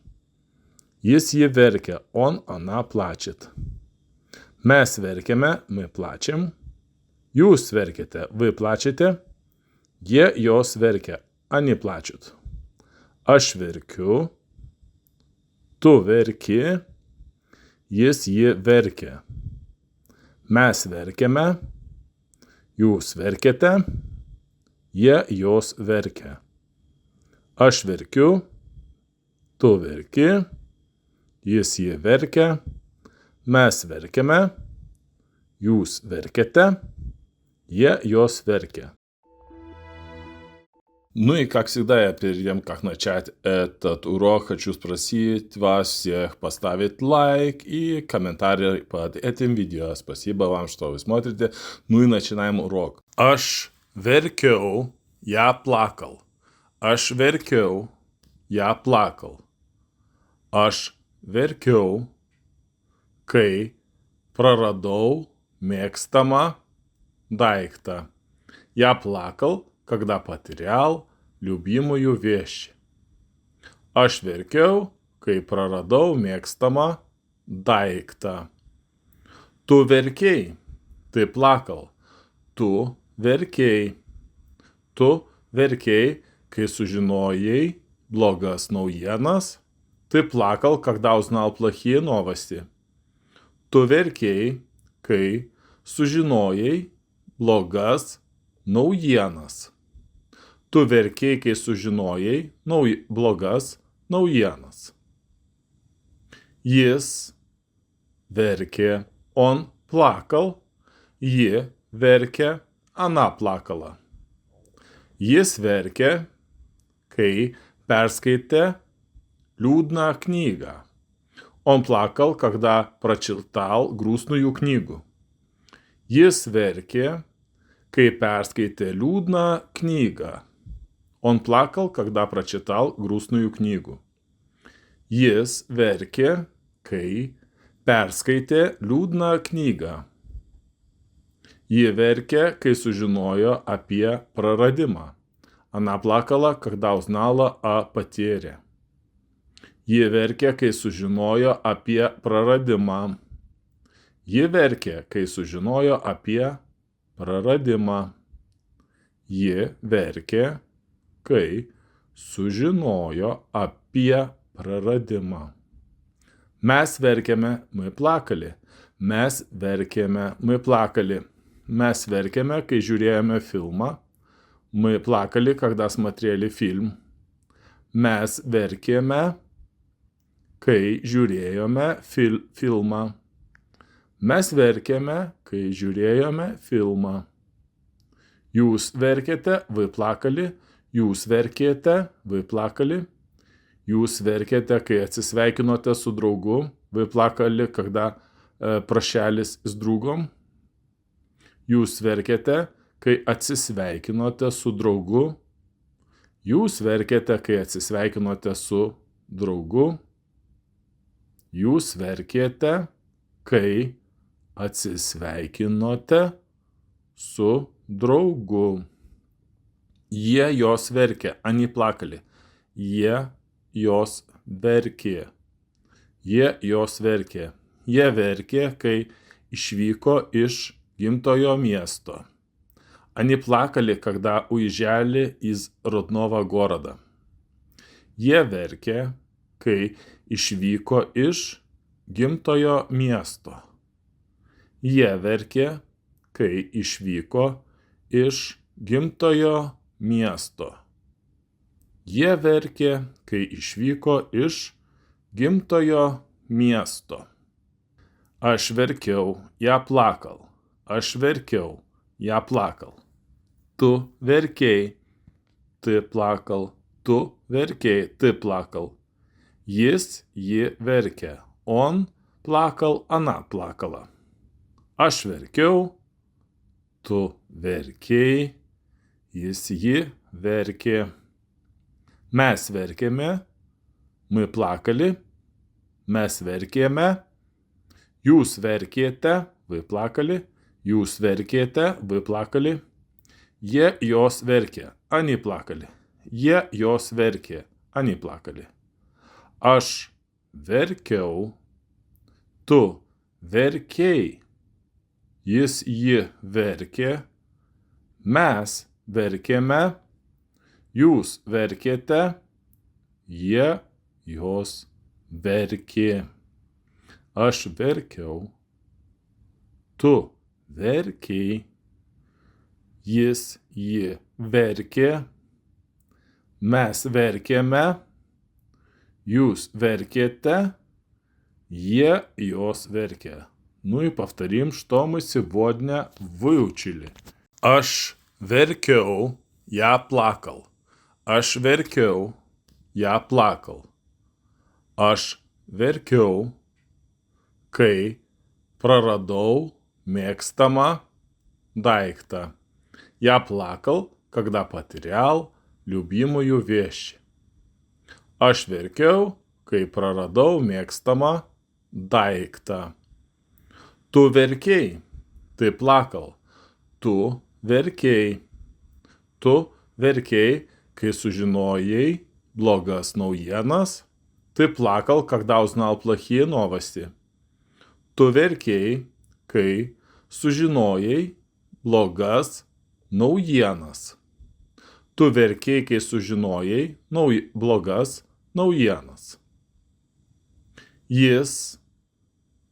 A: Jis jį verkia, она плачет. Mes verkiame, my plačiam. Jūs verkiate, вы плачете. Jie jos verkia, они плачут. Aš verkiu. Tu verki, jis ji verkia. Mes verkiame, jūs verkiate, jie jos verkia. Aš verkiu, tu verki, jis ji verkia, mes verkiame, jūs verkiate, jie jos верке. Ну и, как всегда, перед тем, как начать этот урок, хочу спросить вас всех поставить лайк и комментарий под этим видео. Спасибо вам, что вы смотрите. Ну и начинаем урок. Aš verkiau, я плакал. Aš verkiau, я плакал. Aš verkiau, kai praradau mėgstamą дайкта. Я плакал, когда потерял любимую вещь. Aš verkiau, kai praradau mėgstamą daiktą. Tu verkiai, ты плакал. Tu verkiai. Tu verkiai, kai sužinojai blogas науєнас. Ты плакал, когда узнал плохие новости. Tu verkiai, kai sužinojai blogas naujienas. Tu verkiai, kai sužinojai blogas naujienas. Jis verkė, on plakal, ji verkė, ana plakala. Jis verkė, kai perskaitė liūdną knygą. Он плакал, когда прочитал грустную книгу. Jis verkė, kai perskaitė liūdną knygą. Он плакал, когда прочитал грустную книгу. Jis verkė, kai perskaitė liūdną knygą. Ji verkė, kai sužinojo apie praradimą. Она плакала, когда узнала о потере. Ji verkė, kai sužinojo apie praradimą. Ji verkė, kai sužinojo apie praradimą. Ji verkė, kai sužinojo apie praradimą. Mes verkėme, мы плакали. Mes verkėme, мы плакали. Mes verkėme, kai žiūrėjome filmą. Мы плакали, когда смотрели фильм. Mes verkėme, kai žiūrėjome filmą. Mes verkėme, kai žiūrėjome filmą. Jūs verkėte, вы плакали. Jūs verkėte, вы плакали. Jūs verkėte, kai atsisveikinote su draugu. Вы плакали, когда прощались с другом. Jūs verkėte, kai atsisveikinote su draugu. Jūs verkėte, kai atsisveikinote su draugu. Jūs verkėte, kai atsisveikinote su draugu. Jie jos verkė, они плакали. Jie jos verkė. Jie jos verkė. Jie verkė, kai išvyko iš гимтое место. Они плакали, когда уезжали из родного города. Jie verkė, kai išvyko iš gimtojo miesto. Jie verkė, kai išvyko iš gimtojo miesto. Jie verkė, kai išvyko iš gimtojo miesto. Aš verkiau, я плакал. Aš verkiau, я плакал. Tu verkėjai, ты плакал. Tu verkėjai, ты плакал. Jis, ji verkė. Он плакал, она плакала. Aš verkiau, tu verkėjai, jis, ji verkė. Mes verkėme, мы плакали. Mes verkėme. Jūs verkėte, вы плакали. Jūs verkėte, вы плакали. Jie jos verkė, они плакали. Jie jos verkė, они плакали. Aš verkiau, tu verkėjai. Jis, ji verkė. Mes verkėme. Jūs verkėte. Jie jos verkė. Aš verkiau, tu verkei, jis, ji verkė, mes verkėme, jūs verкете, jos верке. Ну и повторим, что мы сегодня выучили. Aš verkiau, я плакал. Aš verkiau, я плакал. Aš verkiau, kai praradau mėgstamą дайктą. Я плакал, когда потерял любимую вещь. Aš verkiau, kai praradau mėgstamą дайктą. Tu verkei, ты плакал. Tu verkei. Tu verkei, kai sužinojai blogas науєнас. Ты плакал, когда узнал плохие новости. Tu verkei, kai sužinojai blogas науєнас. Tu verkei, kai sužinojai blogas науєнас. Jis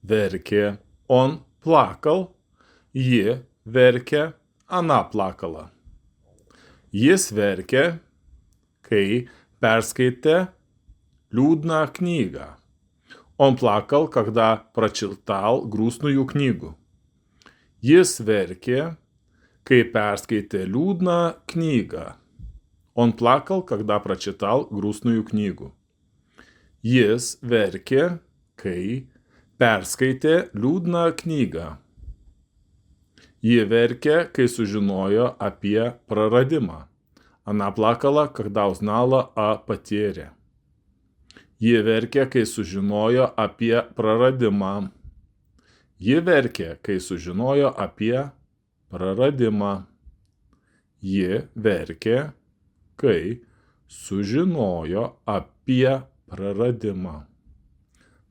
A: verkė, он плакал, ji verkė, она плакала. Jis verkė, kai perskaitė liūdną knygą. Он плакал, когда прочитал грустную книгу. Jis verkė, kai perskaitė liūdną knygą. Он плакал, когда прочитал грустную книгу. Jis verkė, kai perskaitė liūdną knygą. Ji verkė, kai sužinojo apie praradimą. Она плакала, когда узнала о потере. Ji verkė, kai sužinojo apie praradimą. Ji verkė, kai sužinojo apie praradimą. Ji verkė, kai sužinojo apie praradimą.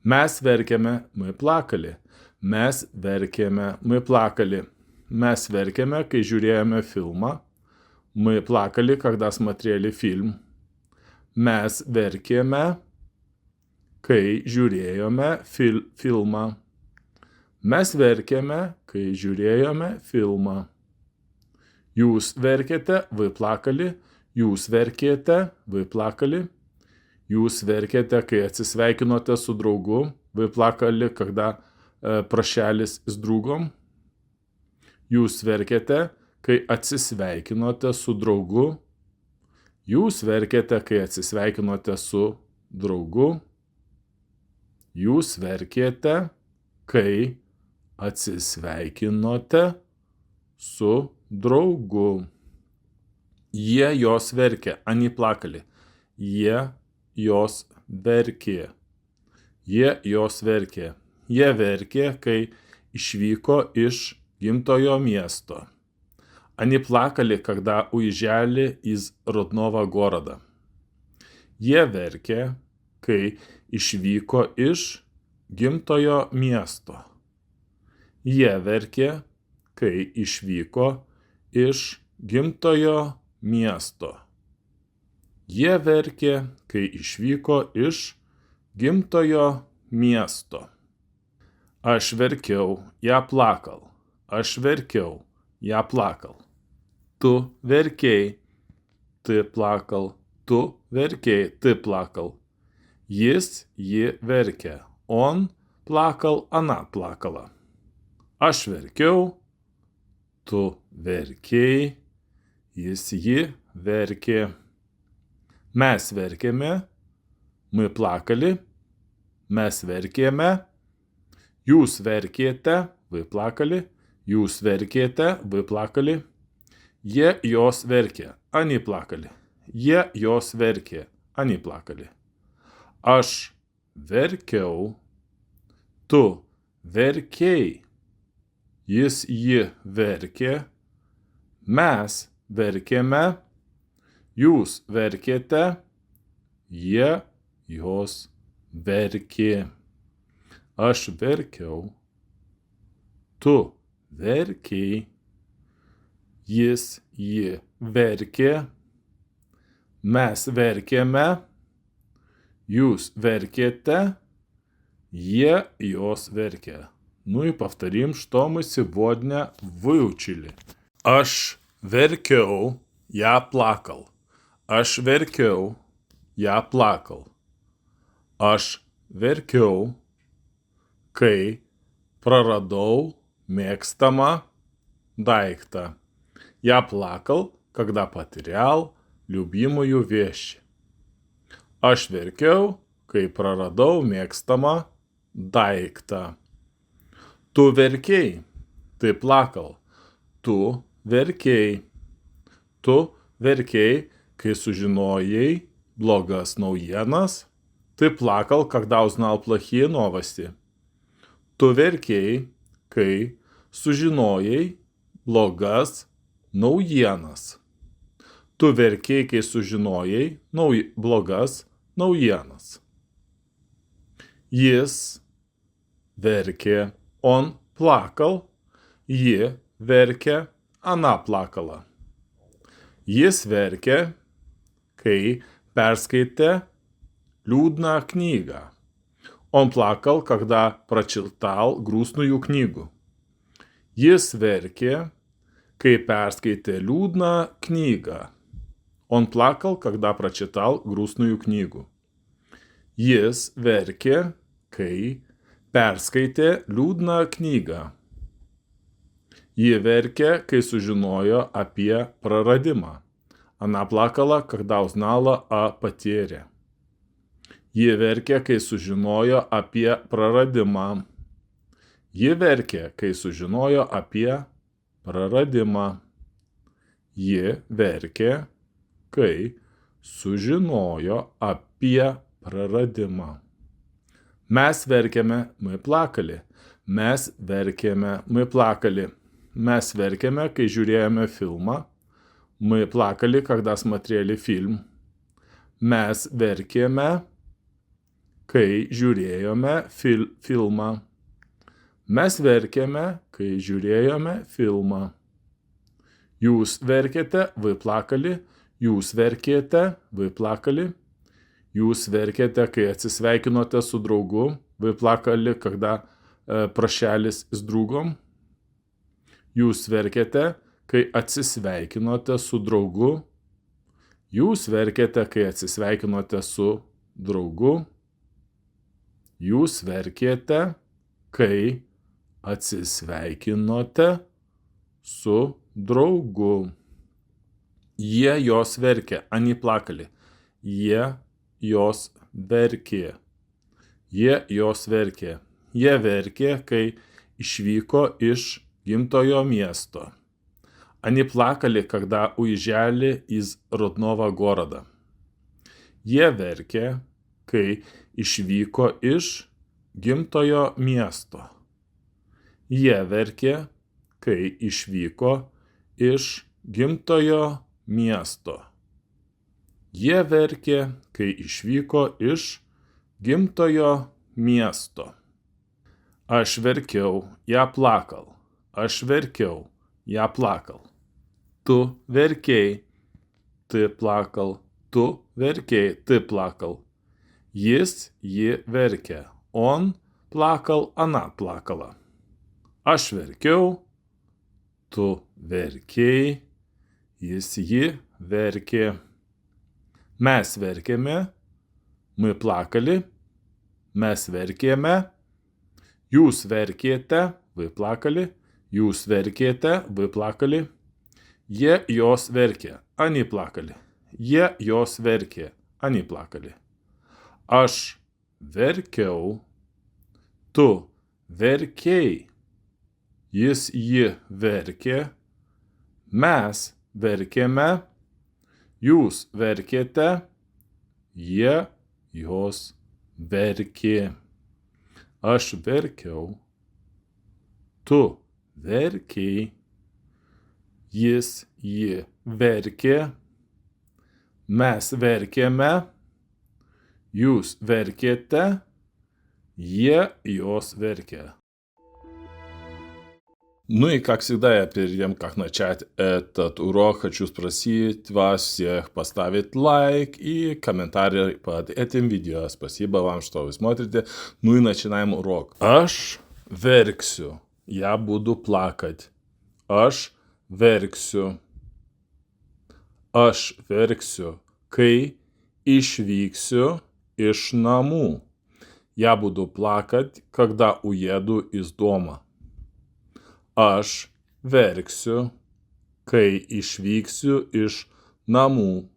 A: Mes verkėme, мы плакали. Mes verkėme, мы плакали. Mes verkėme, kai žiūrėjome filmą. Мы плакали, когда смотрели фильм. Mes verkėme, kai žiūrėjome filmą. Mes verkėme, kai žiūrėjome filmą. Jūs verkėte, вы плакали. Jūs verkėte, вы плакали. Jūs verkėte, kai atsisveikinote su draugu. Вы плакали, когда прощались с другом. Jūs verkėte, kai atsisveikinote su draugu. Jūs verkėte, kai atsisveikinote su draugu. Jūs verkėte, kai atsisveikinote su draugu. Jie jos verkė, они плакали. Jie jos verkė. Jie jos verkė. Jie verkė, kai išvyko iš гимтое место. Они плакали, когда уезжали из родного города. Jie verkė, kai išvyko iš gimtojo miesto. Jie verkė, kai išvyko iš gimtojo miesto. Jie verkė, kai išvyko iš gimtojo miesto. Aš verkiau, я плакал. Aš verkiau, я плакал. Tu verkei, ты плакал. Tu verkei, ты плакал. Jis, ji verkė. Он плакал, она плакала. Aš verkiau, tu verkei, jis, ji verkė. Mes verkėme, мы плакали. Mes verkėme. Jūs verkėte, вы плакали. Jūs verkėte, вы плакали. Jie jos verkė, они плакали. Jie jos verkė, они плакали. Aš verkiau, tu verkei. Jis, ji verkė. Mes verkėme. Jūs verkėte. Jie jos verkė. Aš verkiau. Tu verkei. Jis, ji verkė. Mes verkėme. Jūs verкете, jos верке. Ну и повторим, что мы сегодня выучили. Aš verkiau, я плакал. Aš verkiau, я плакал. Aš verkiau, kai praradau mėgstamą дайктą. Я плакал, когда потерял любимую вещь. Aš verkiau, kai praradau mėgstamą дайктą. Tu verkei, ты плакал. Tu verkei. Tu verkei, kai sužinojai blogas науєнас. Ты плакал, когда узнал плохие новости. Tu verkei, kai sužinojai blogas науєнас. Tu verkei, kai sužinojai blogas науєнас. Jis verkė, он плакал. Ji verkė, она плакала. Jis verkė, kai perskaitė liūdną knygą. Он плакал, когда прочитал грустную книгу. Jis verkė, kai perskaitė liūdną knygą. Он плакал, когда прочитал грустную книгу. Jis verkė, kai perskaitė liūdną knygą. Ji verkė, kai sužinojo apie praradimą. Она плакала, когда узнала о потере. Ji verkė, kai sužinojo apie praradimą. Ji verkė, kai sužinojo apie praradimą. Ji verkė, kai sužinojo apie praradimą. Mes verkėme, мы плакали. Mes verkėme, мы плакали. Mes verkėme, kai žiūrėjome filmą. Мы плакали, когда смотрели фильм. Mes verkėme, kai žiūrėjome filmą. Mes verkėme, kai žiūrėjome filmą. Jūs verkėte, вы плакали. Jūs verkėte, вы плакали. Jūs verkėte, kai atsisveikinote su draugu. Вы плакали, когда прощались с другом. Jūs verkėte, kai atsisveikinote su draugu. Jūs verkėte, kai atsisveikinote su draugu. Jūs verkėte, kai atsisveikinote su draugu. Jie jos verkė, они плакали. Jie jos verkė. Jie jos verkė. Jie verkė, kai išvyko iš гимтое место. Они плакали, когда уезжали из родного города. Jie verkė, kai išvyko iš gimtojo miesto. Jie verkė, kai išvyko iš gimtojo miesto. Jie verkė, kai išvyko iš gimtojo miesto. Aš verkiau, я плакал. Aš verkiau, я плакал. Tu verkei, ты плакал. Tu verkei, ты плакал. Jis, ji verkė. Он плакал, она плакала. Aš verkiau, tu verkei, jis, ji verkė. Mes verkėme, мы плакали. Mes verkėme. Jūs verkėte, вы плакали. Jūs verkėte, вы плакали. Jie jos verkė, они плакали. Jie jos verkė, они плакали. Aš verkiau, tu verkei. Jis, ji verkė. Mes verkėme. Jūs verkėte. Jie jos verkė. Aš verkiau. Tu verkei. Jis, ji verkė. Mes verkėme. Jūs verkėte. Jie jos verkė. Ну и, как всегда, я перед тем, как начать этот урок, хочу спросить вас всех поставить лайк и комментарий под этим видео. Спасибо вам, что вы смотрите. Ну и начинаем урок. Aš verksiu. Я буду плакать. Aš verksiu. Aš verksiu, kai išvyksiu iš namų. Я буду плакать, когда уеду из дома. Aš verksiu, kai išvyksiu iš namų.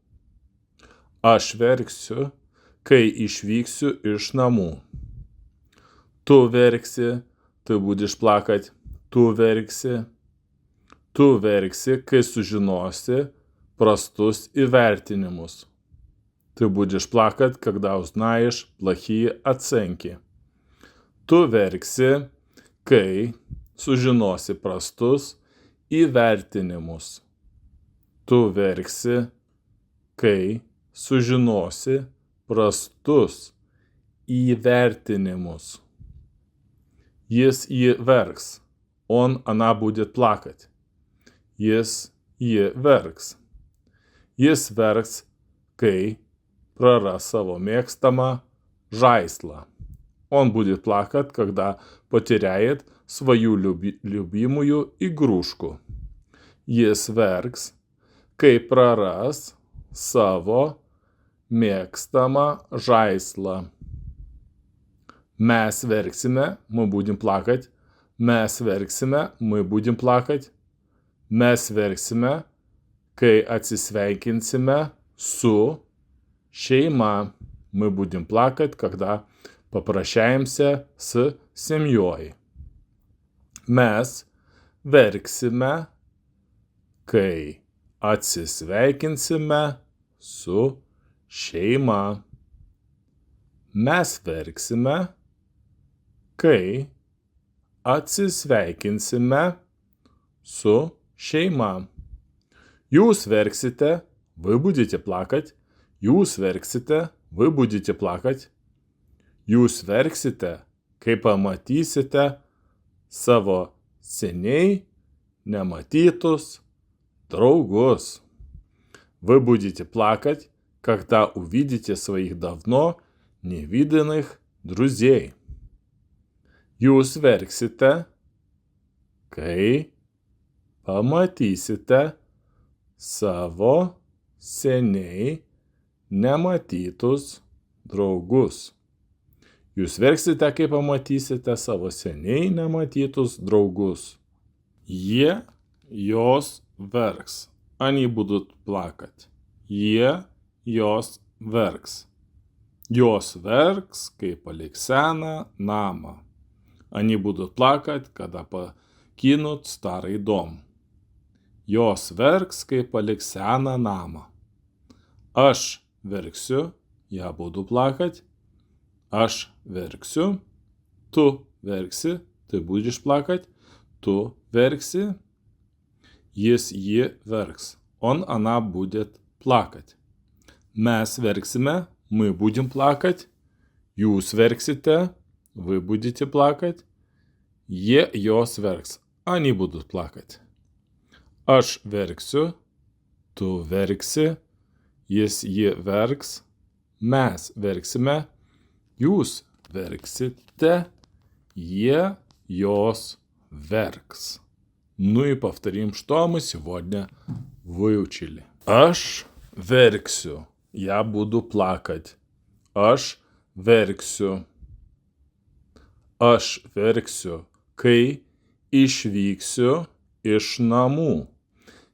A: Aš verksiu, kai išvyksiu iš namų. Tu verksi, ты будешь плакать. Tu verksi. Tu verksi, kai sužinosi простus įvertinimus. Ты будешь плакать, когда узнаешь плохие оценки. Tu verksi, kai sužinosi prastus įvertinimus. Tu verksi, kai sužinosi prastus įvertinimus. Jis verks. Она будет плакать. Jis verks. Jis verks, kai praras savo mėgstamą žaislą. Он будет плакать, когда потеряет свою любимую игрушку. Jis verks, kai praras savo mėgstamą žaislą. Mes verksime, мы будем плакать. Mes verksime, мы будем плакать. Mes verksime, kai atsisveikinsime su šeima. Мы будем плакать, когда попрощаемся с семьей. Mes verksime, kai atsisveikinsime su šeima. Mes verksime, kai atsisveikinsime su šeima. Jūs verksite, вы будете плакать. Jūs verksite, вы будете плакать. Jūs verksite, kai pamatysite savo seniai nematytus draugus. Вы будете плакать, когда увидите своих давно невиданных друзей. Jūs verksite, kai pamatysite savo seniai nematytus draugus. Jūs verksite, kai pamatysite savo seniai nematytus draugus. Jos verks. Они будут плакать. Jos verks. Jos verks, kai paliks seną namą. Они будут плакать, когда покинут старый дом. Jos verks, kai paliks seną namą. Aš verksiu, я буду плакать. Aš verksiu, tu verksi, ты будешь плакать. Tu verksi, ji verks. Она будет плакать. Mes verksime, мы будем плакать. Jūs verksite, вы будете плакать. Jos verks. Они будут плакать. Aš verksiu, tu verksi, ji verks. Mes verksime, jūs verksите, jos веркс. Ну и повторим, что мы сегодня выучили. Aš verksiu. Я буду плакать. Aš verksiu. Aš verksiu, kai išvyksiu iš namų.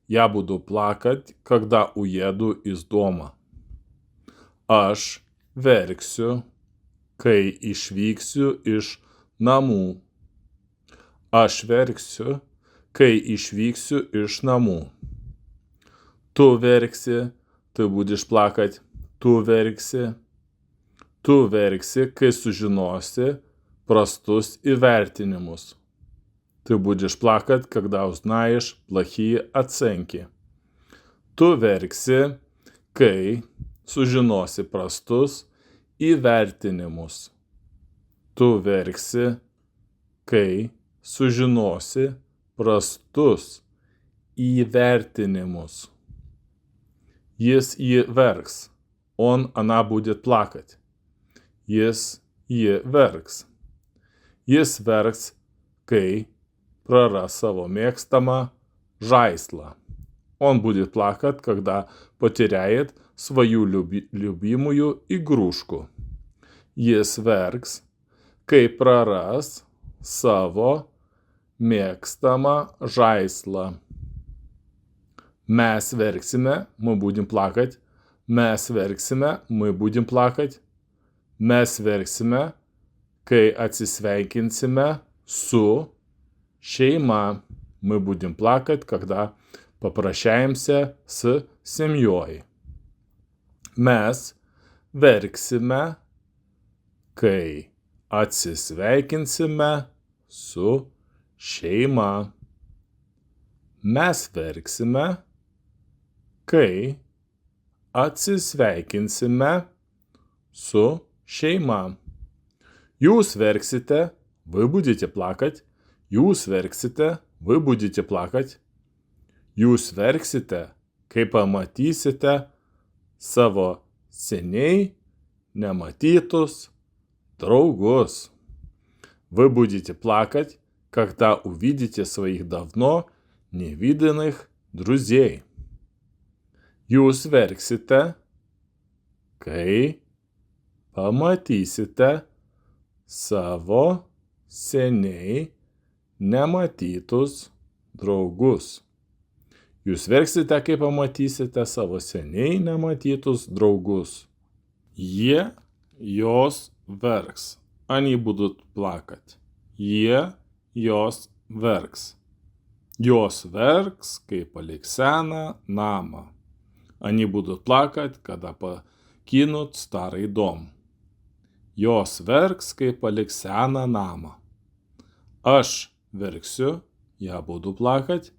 A: Я буду плакать, когда уеду из дома. Aš verksiu, kai išvyksiu iš namų. Aš verksiu, kai išvyksiu iš namų. Tu verksi, ты будешь плакать. Tu verksi. Tu verksi, kai sužinosi простus įvertinimus. Ты будешь плакать, когда узнаешь плохие оценки. Tu verksi, kai sužinosi prastus įvertinimus. Tu verksi, kai sužinosi prastus įvertinimus. Jis jį verks, она будет плакать. Jis jį verks. Jis verks, kai praras savo mėgstamą žaislą. Он будет плакать, когда потеряет свою любимую игрушку. Jis verks, kai praras savo mėgstamą žaislą. Mes verksime, мы будем плакать. Mes verksime, мы будем плакать. Mes verksime, kai atsisveikinsime su шейма. Мы будем плакать, когда попрощаемся с семьей. Mes verksime, kai atsisveikinsime su šeima. Mes verksime, kai atsisveikinsime su šeima. Jūs verksite, вы будете плакать. Jūs verksite, вы будете плакать. Jūs verksite, kai pamatysite savo seniai nematytus другус. Вы будете плакать, когда увидите своих давно невиданных друзей. Jūs verksite, kai pamatysite savo seniai nematytus draugus. Jūs verksite, kai pamatysite savo seniai nematytus draugus. Jie, jos verks. Они будут плакать. Jie, jos verks. Jos verks, kai paliks seną namą. Они будут плакать, когда покинут старый дом. Jos verks, kai paliks seną namą. Aš verksiu, я буду плакать.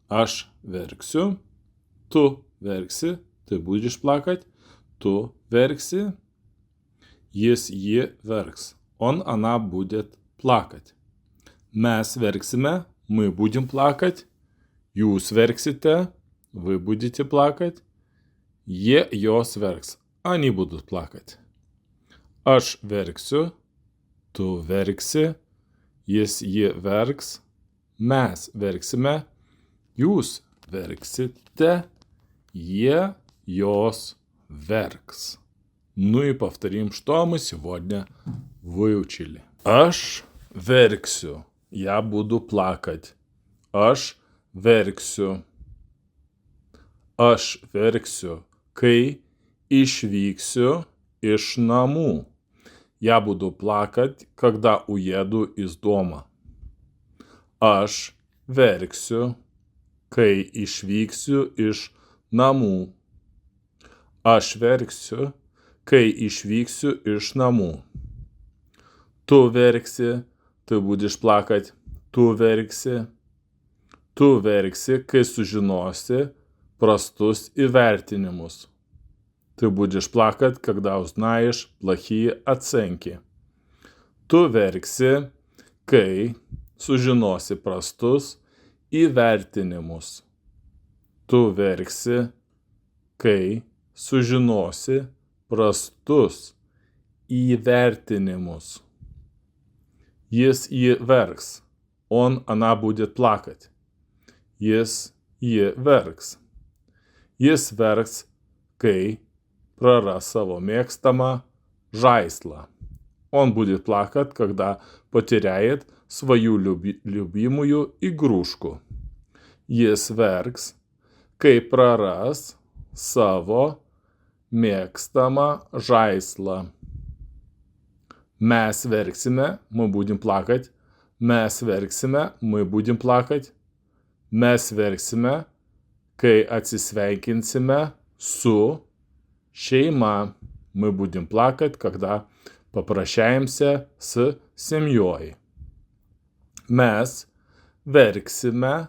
A: Aš verksiu, tu verksi, ты будешь плакать. Tu verksi, jis ji verks. Она будет плакать. Mes verksime, мы будем плакать. Jūs verksite, вы будете плакать. Jie, jos verks. Они будут плакать. Aš verksiu, tu verksi, jis ji verks. Mes verksime, jūs verksите, jie, jos веркс. Ну и повторим, что мы сегодня выучили. Aš verksiu. Я буду плакать. Aš verksiu. Aš verksiu, kai išvyksiu iš namų. Я буду плакать, когда уеду из дома. Aš verksiu, kai išvyksiu iš namų. Aš verksiu, kai išvyksiu iš namų. Tu verksi, ты будешь плакать. Tu verksi. Tu verksi, kai sužinosi простus įvertinimus. Ты будешь плакать, когда узнаешь плохие оценки. Tu verksi, kai sužinosi prastus įvertinimus. Tu verksi, kai sužinosi prastus įvertinimus. Jis jį verks. Она будет плакать. Jis jį verks. Jis verks, kai praras savo мėgstamą žaislą. Он будет плакать, когда потеряет свою любимую игрушку. Jis verks, kai praras savo mėgstamą žaislą. Mes verksime, мы будем плакать. Mes verksime, мы будем плакать. Mes verksime, kai atsisveikinsime su šeima. Мы будем плакать, когда попрощаемся с семьей. Mes verksime,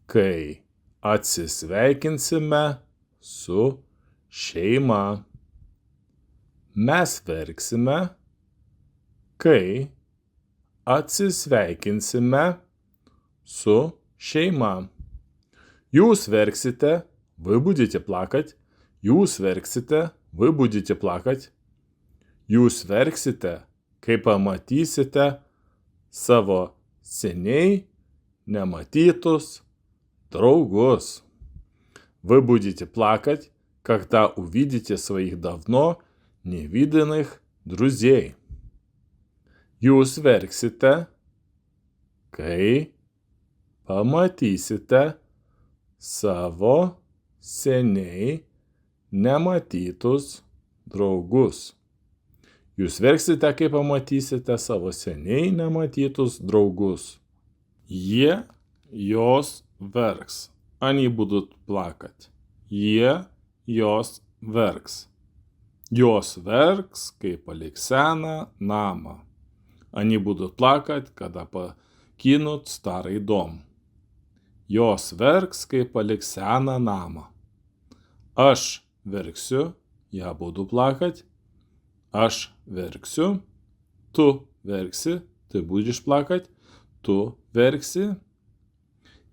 A: kai atsisveikinsime su šeima. Mes verksime, kai atsisveikinsime su šeima. Jūs verksite, вы будете плакать. Jūs verksite, вы будете плакать. Jūs verksite, kai pamatysite savo seniai нematytus другус. Вы будете плакать, когда увидите своих давно невиданных друзей. Jūs verksite, kai pamatysite savo seniai nematytus draugus. Jūs verksite, kai pamatysite savo seniai nematytus draugus. Jie, jos verks. Они будут плакать. Jie, jos verks. Jos verks, kai paliks seną namą. Они будут плакать, когда покинут старый дом. Jos verks, kai paliks seną namą. Aš verksiu, я буду плакать. Aš verksiu, tu verksi, ты будешь плакать. Tu verksi,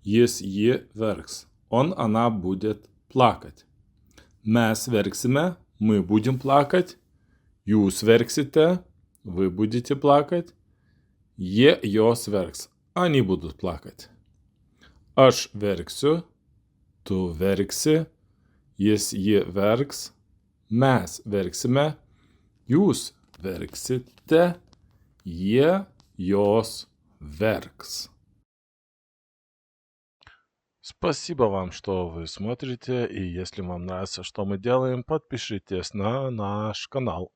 A: jis, ji verks. Он, она будет плакать. Mes verksime, мы будем плакать. Jūs verksite, вы будете плакать. Jie, jos verks. Они будут плакать. Aš verksiu, tu verksi, jis, ji verks. Mes verksime, jūs verksite, jie, jos веркс. Спасибо вам, что вы смотрите, и если вам нравится, что мы делаем, подпишитесь на наш канал.